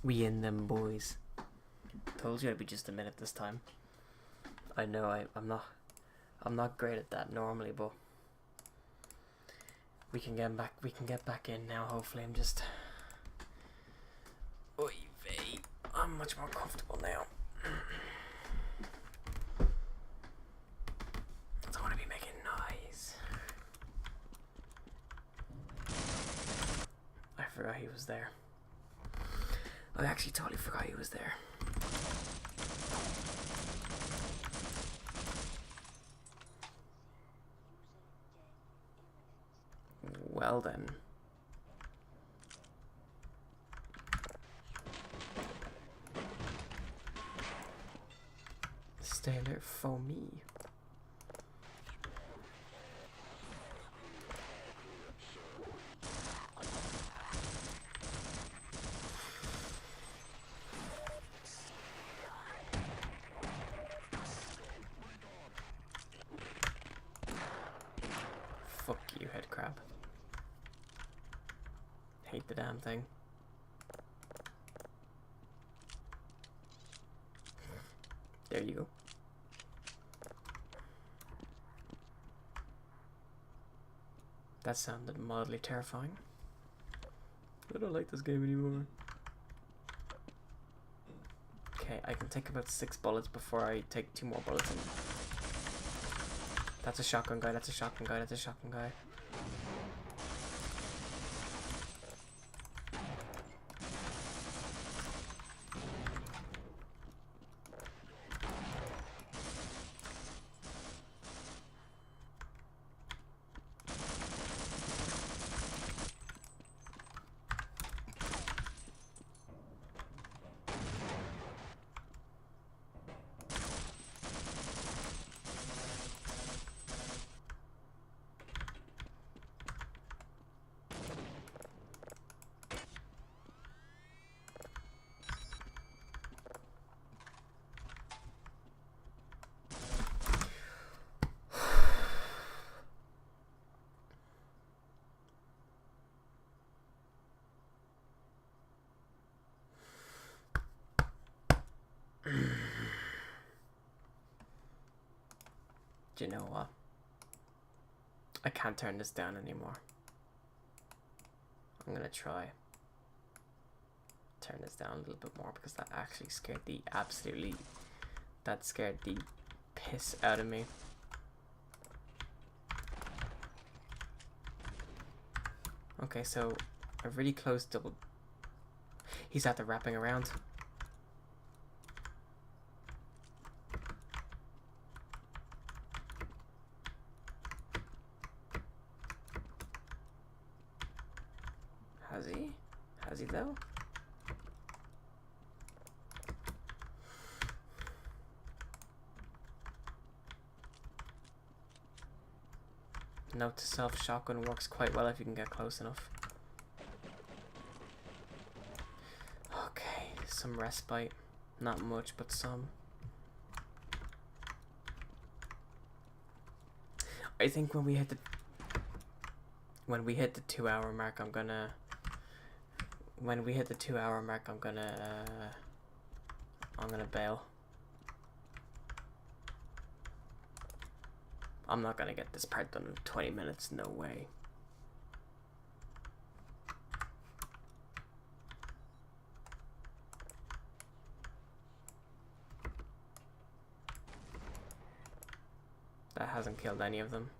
We in them, boys. Told you I'd be just a minute this time. I know I'm not great at that normally, but we can get back in now. Hopefully, Oy vey. I'm much more comfortable now. I don't want to be making noise. I forgot he was there. I actually totally forgot he was there. Well then. Stay alert for me. Fuck you, head crab. Hate the damn thing. There you go. That sounded mildly terrifying. I don't like this game anymore. Okay, I can take about 6 bullets before I take 2 more bullets in. That's a shotgun guy, that's a shotgun guy, that's a shotgun guy. Do you know what? I can't turn this down anymore. I'm gonna try turn this down a little bit more because that actually scared the piss out of me. Okay, so a really close double. He's at the wrapping around. Has he? Has he though? Note to self, shotgun works quite well if you can get close enough. Okay, some respite. Not much, but some. I think when we hit the 2-hour mark, I'm gonna bail. I'm not gonna get this part done in 20 minutes, no way. That hasn't killed any of them.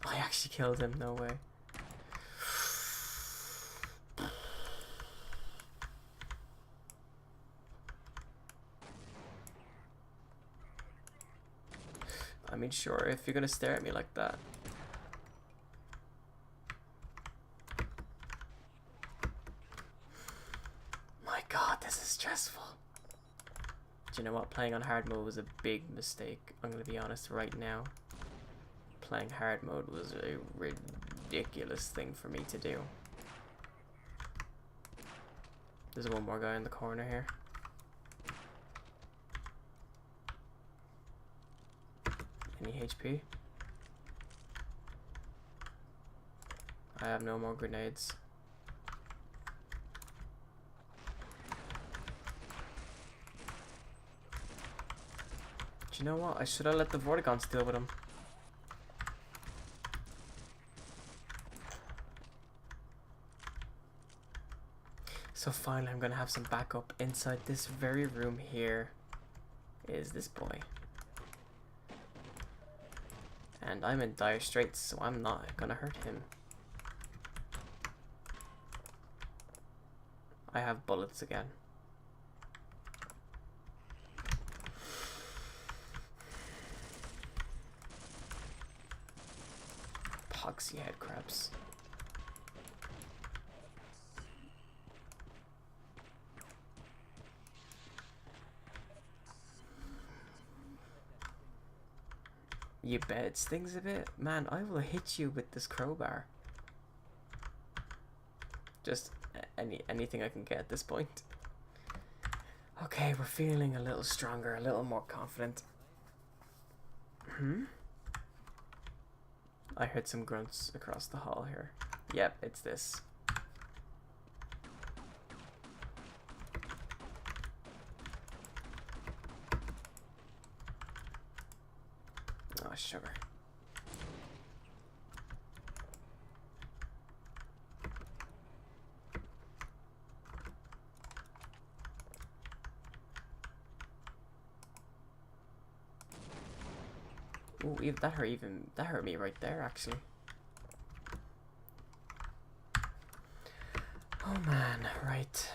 I actually killed him, no way. I mean, sure, if you're gonna stare at me like that. My god, this is stressful. Do you know what? Playing on hard mode was a big mistake. I'm gonna be honest right now. Playing hard mode was a ridiculous thing for me to do. There's one more guy in the corner here. Any HP? I have no more grenades. Do you know what? I should have let the Vortigons deal with him. So finally I'm gonna have some backup. Inside this very room here is this boy. And I'm in dire straits, so I'm not gonna hurt him. I have bullets again. Poxy head crabs. You bet it stings a bit? Man, I will hit you with this crowbar. Just anything I can get at this point. Okay, we're feeling a little stronger, a little more confident. I heard some grunts across the hall here. Yep, it's this. Oh, sugar. Ooh, that hurt me right there, actually. Oh man, right.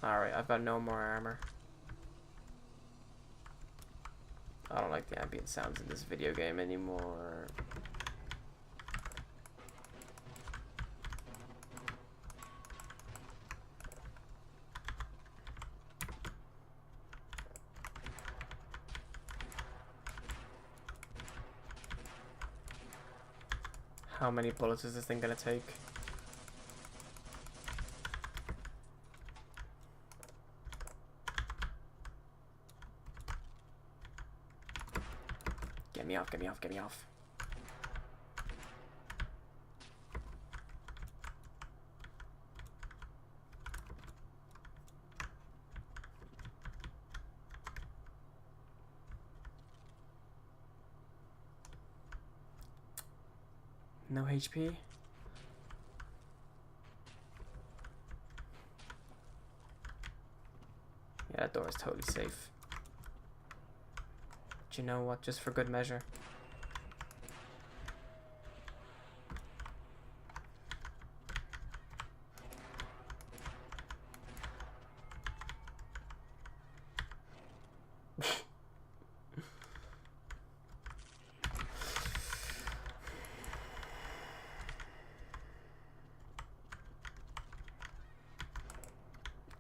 Alright, I've got no more armor. I don't like the ambient sounds in this video game anymore. How many bullets is this thing gonna take? Get me off, get me off, get me off. No HP? Yeah, that door is totally safe. But you know what? Just for good measure.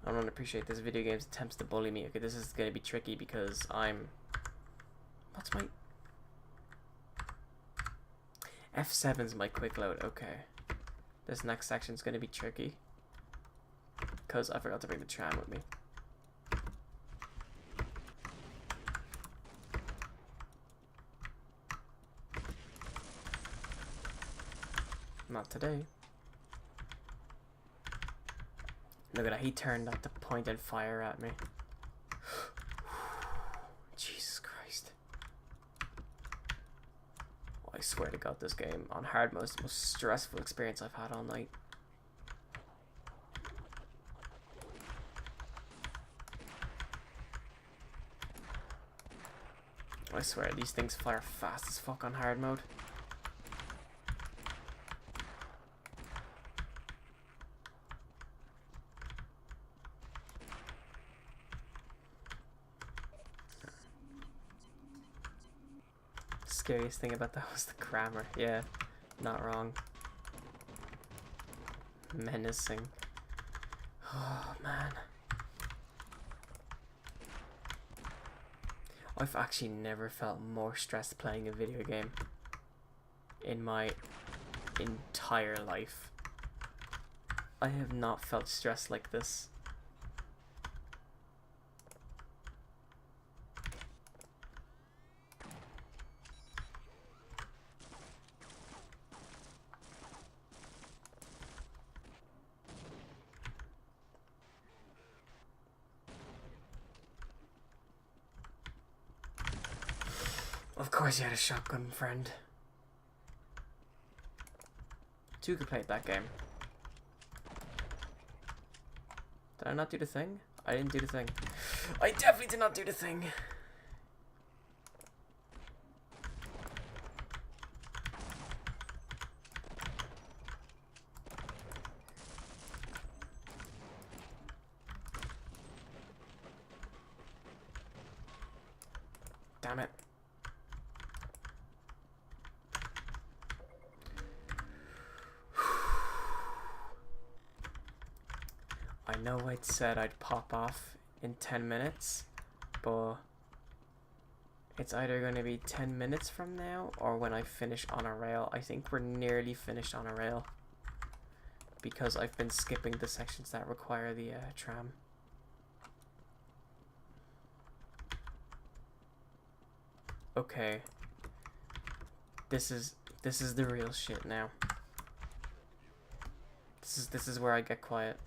I don't appreciate this video game's attempts to bully me. Okay, this is gonna be tricky because I'm... What's my... F7's my quick load. Okay. This next section's gonna be tricky. Because I forgot to bring the tram with me. Not today. Look at that, he turned up to point and fire at me. Jesus Christ. Oh, I swear to God, this game on hard mode is the most stressful experience I've had all night. I swear, these things fire fast as fuck on hard mode. Scariest thing about that was the grammar. Yeah, not wrong. Menacing. Oh man. I've actually never felt more stressed playing a video game in my entire life. I have not felt stressed like this. Of course you had a shotgun, friend. Two could play that game. Did I not do the thing? I didn't do the thing. I definitely did not do the thing. Damn it. I know I'd said I'd pop off in 10 minutes, but it's either going to be 10 minutes from now or when I finish on a rail. I think we're nearly finished on a rail because I've been skipping the sections that require the tram. Okay, this is the real shit now. This is where I get quiet.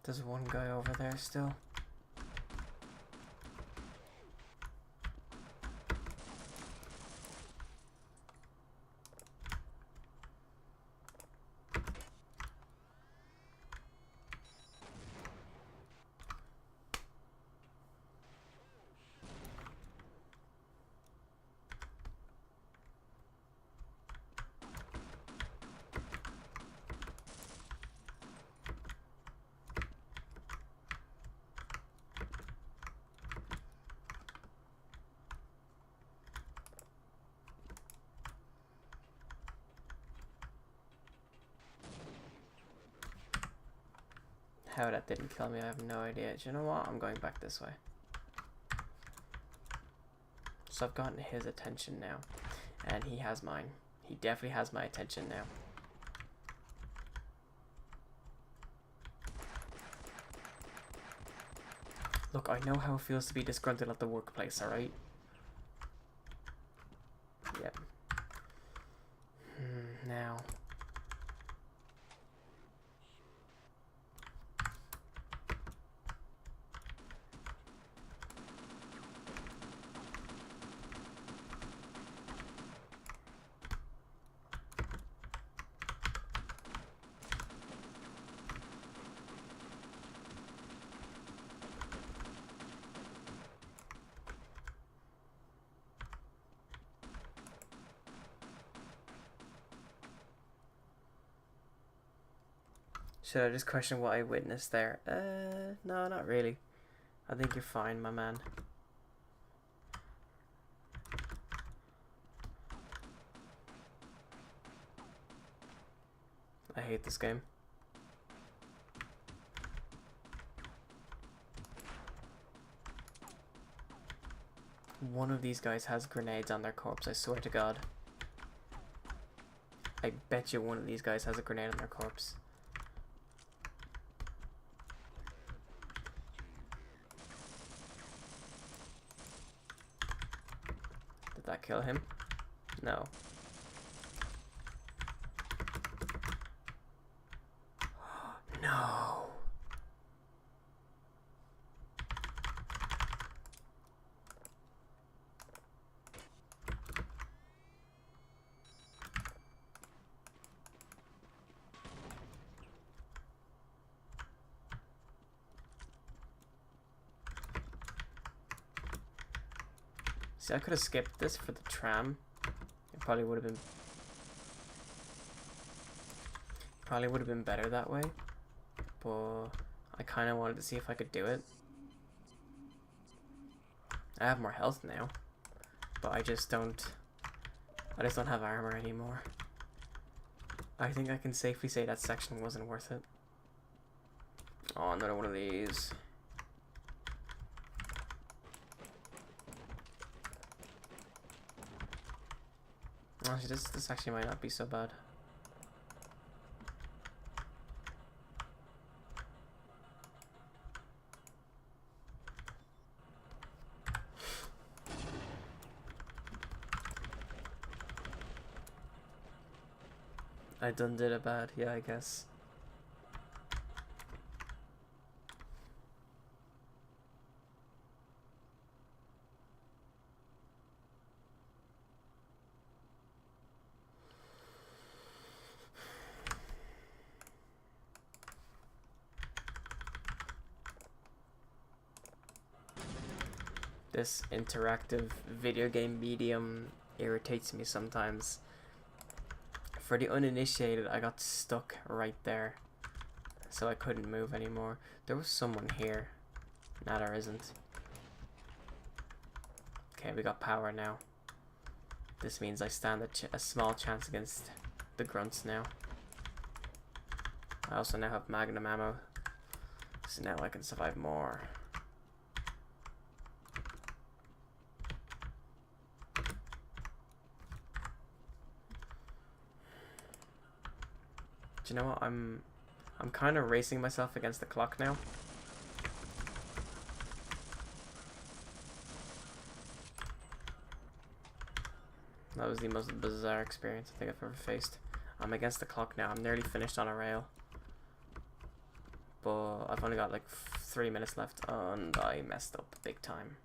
There's one guy over there still. How that didn't kill me, I have no idea. Do you know what? I'm going back this way. So I've gotten his attention now. And he has mine. He definitely has my attention now. Look, I know how it feels to be disgruntled at the workplace, alright? Yep. Now... should I just question what I witnessed there? No, not really. I think you're fine, my man. I hate this game. One of these guys has grenades on their corpse, I swear to God. I bet you one of these guys has a grenade on their corpse. Did that kill him? No. See, I could have skipped this for the tram. It probably would have been better that way. But I kind of wanted to see if I could do it. I have more health now, but I just don't have armor anymore. I think I can safely say that section wasn't worth it. Oh, another one of these. Actually, this actually might not be so bad. I done did it bad, yeah, I guess. This interactive video game medium irritates me sometimes. For the uninitiated, I got stuck right there, so I couldn't move anymore. There was someone here. Nah, there isn't. Okay, we got power now. This means I stand a small chance against the grunts now. I also now have magnum ammo, so now I can survive more. Do you know what? I'm kind of racing myself against the clock now. That was the most bizarre experience I think I've ever faced. I'm against the clock now. I'm nearly finished on a rail, but I've only got like 3 minutes left, and I messed up big time.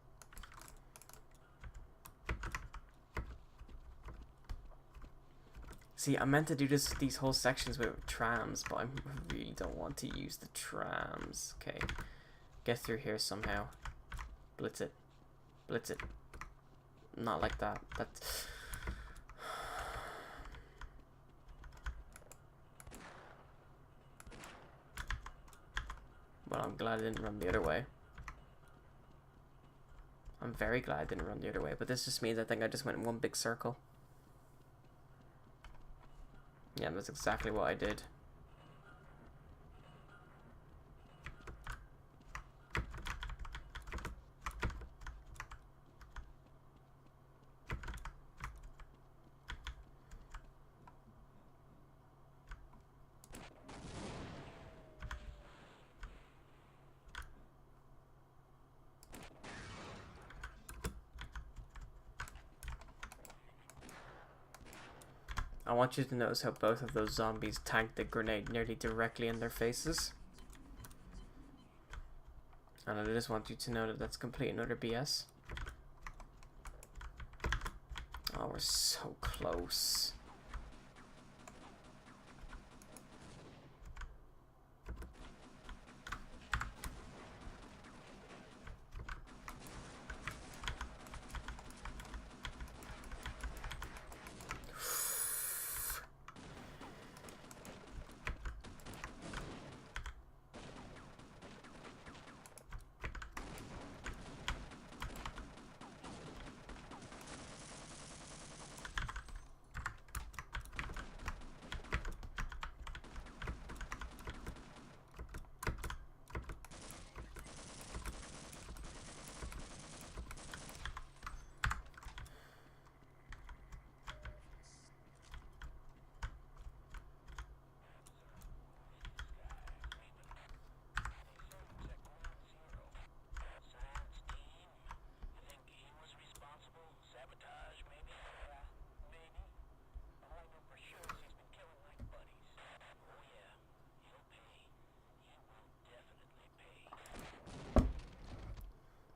See, I meant to do these whole sections with trams, but I really don't want to use the trams. Okay, get through here somehow. Blitz it. Blitz it. Not like that. That's... Well, I'm glad I didn't run the other way. I'm very glad I didn't run the other way, but this just means I think I just went in one big circle. Yeah, that's exactly what I did. I want you to notice how both of those zombies tanked the grenade nearly directly in their faces. And I just want you to know that that's complete and utter BS. Oh, we're so close.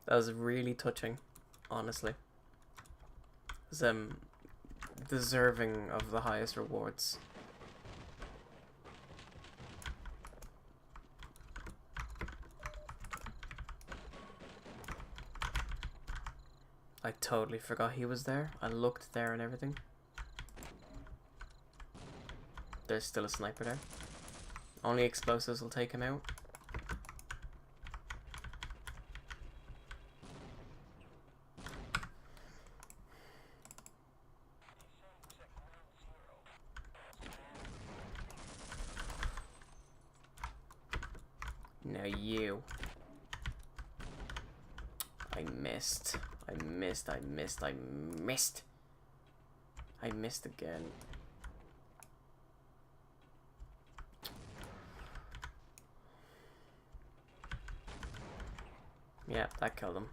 That was really touching, honestly. It's deserving of the highest rewards. I totally forgot he was there. I looked there and everything. There's still a sniper there. Only explosives will take him out. Now you. I missed. I missed. I missed. I missed. I missed again. Yeah, that killed him.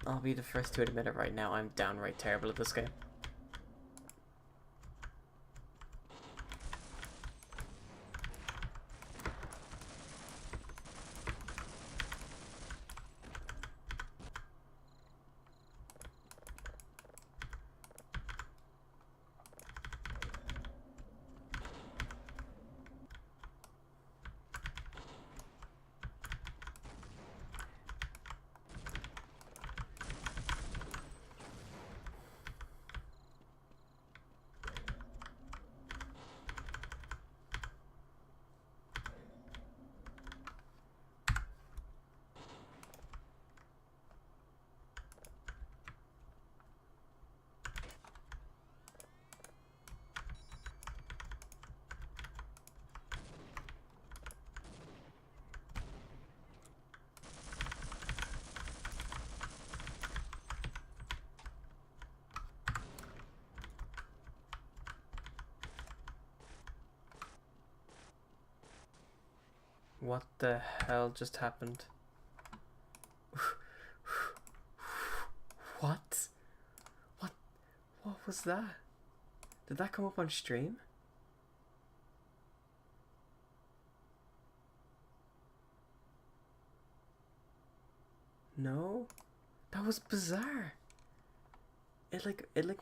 I'll be the first to admit it right now. I'm downright terrible at this game. What the hell just happened? What? What was that? Did that come up on stream? No? That was bizarre. It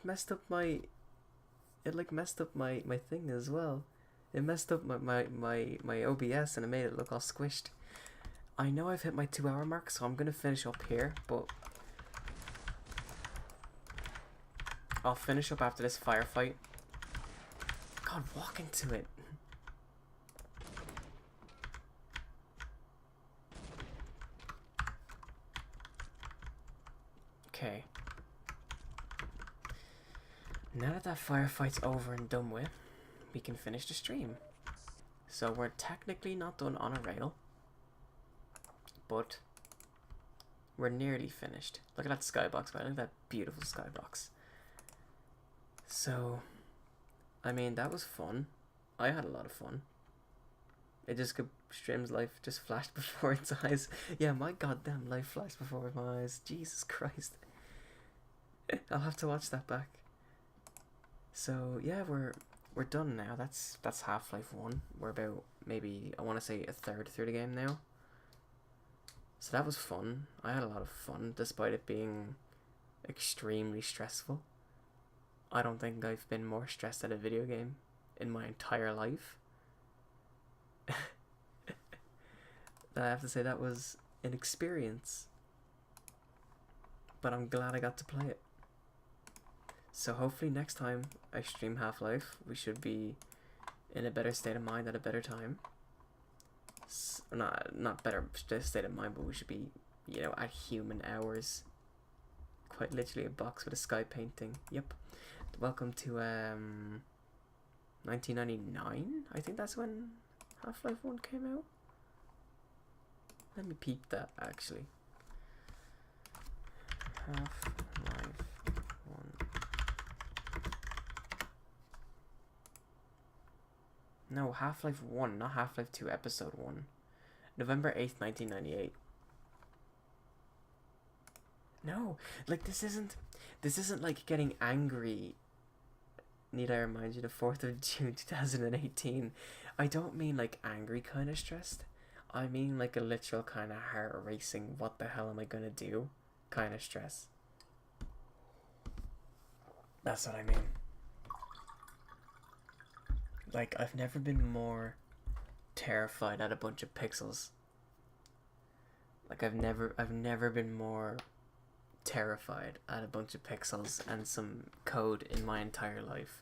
messed up my my thing as well. It messed up my OBS and it made it look all squished. I know I've hit my 2-hour mark, so I'm gonna finish up here, but I'll finish up after this firefight. God, walk into it. Okay. Now that that firefight's over and done with, we can finish the stream. So we're technically not done on a rail, but we're nearly finished. Look at that skybox, right? Look at that beautiful skybox. So, I mean, that was fun. I had a lot of fun. It just could, Stream's life just flashed before its eyes. Yeah, my goddamn life flashed before my eyes. Jesus Christ. I'll have to watch that back. So yeah, we're done now. That's Half-Life 1. We're about, maybe, I want to say, a third through the game now. So that was fun. I had a lot of fun, despite it being extremely stressful. I don't think I've been more stressed at a video game in my entire life. I have to say that was an experience. But I'm glad I got to play it. So hopefully next time I stream Half-Life, we should be in a better state of mind at a better time. Not better state of mind, but we should be, you know, at human hours. Quite literally a box with a sky painting. Yep. Welcome to 1999. I think that's when Half-Life 1 came out. Let me peep that actually. Half-Life 1. No, Half-Life 1, not Half-Life 2 Episode 1. November 8th, 1998. No, like this isn't like getting angry. Need I remind you, the 4th of June 2018. I don't mean like angry kind of stressed. I mean like a literal kind of heart racing, what the hell am I gonna do kind of stress. That's what I mean. Like, I've never been more terrified at a bunch of pixels. Like, I've never been more terrified at a bunch of pixels and some code in my entire life.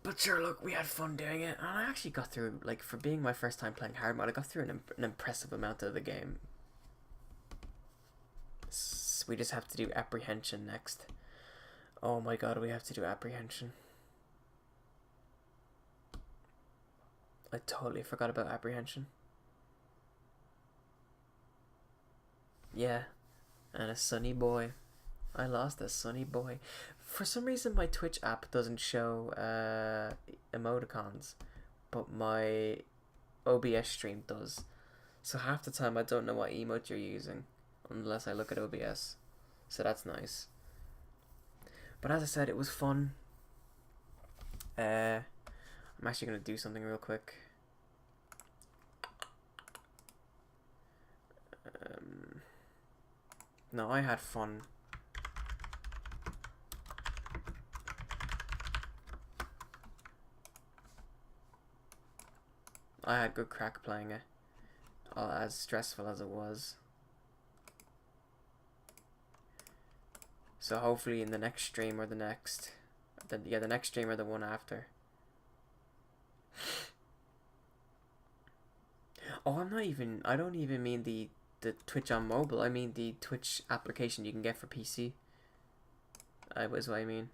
But sure, look, we had fun doing it, and I actually got through, like, for being my first time playing hard mode, I got through an impressive amount of the game. So we just have to do apprehension next. Oh my god, we have to do apprehension. I totally forgot about apprehension. Yeah, and a sunny boy. I lost a sunny boy. For some reason my Twitch app doesn't show emoticons, but my OBS stream does. So half the time I don't know what emote you're using unless I look at OBS. So that's nice. But as I said, it was fun. I'm actually going to do something real quick. No, I had fun. I had good crack playing it, as stressful as it was. So hopefully in the next stream or the next, the next stream or the one after. Oh, I don't even mean the Twitch on mobile. I mean the Twitch application you can get for PC. Was what I mean.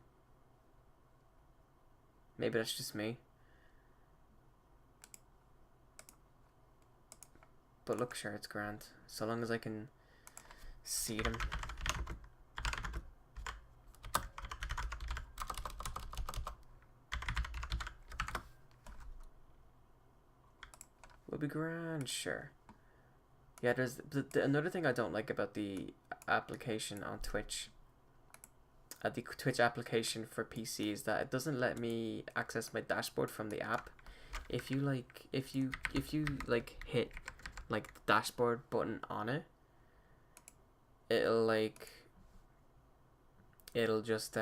Maybe that's just me. But look, sure, it's grand. So long as I can see them. Will be grand, sure. Yeah, there's another thing I don't like about the application on Twitch. The Twitch application for PC is that it doesn't let me access my dashboard from the app. If you hit like the dashboard button on it, it'll just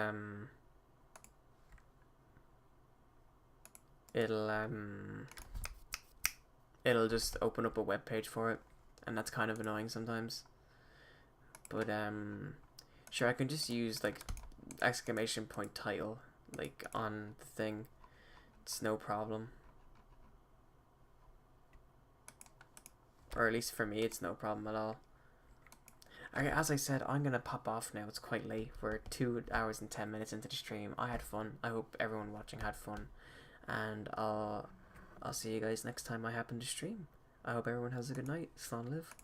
it'll just open up a web page for it, and that's kind of annoying sometimes. But sure, I can just use like exclamation point title like on the thing. It's no problem. Or at least for me, it's no problem at all. As I said, I'm gonna pop off now. It's quite late. We're 2 hours and 10 minutes into the stream. I had fun. I hope everyone watching had fun. And I'll see you guys next time I happen to stream. I hope everyone has a good night. Slán live.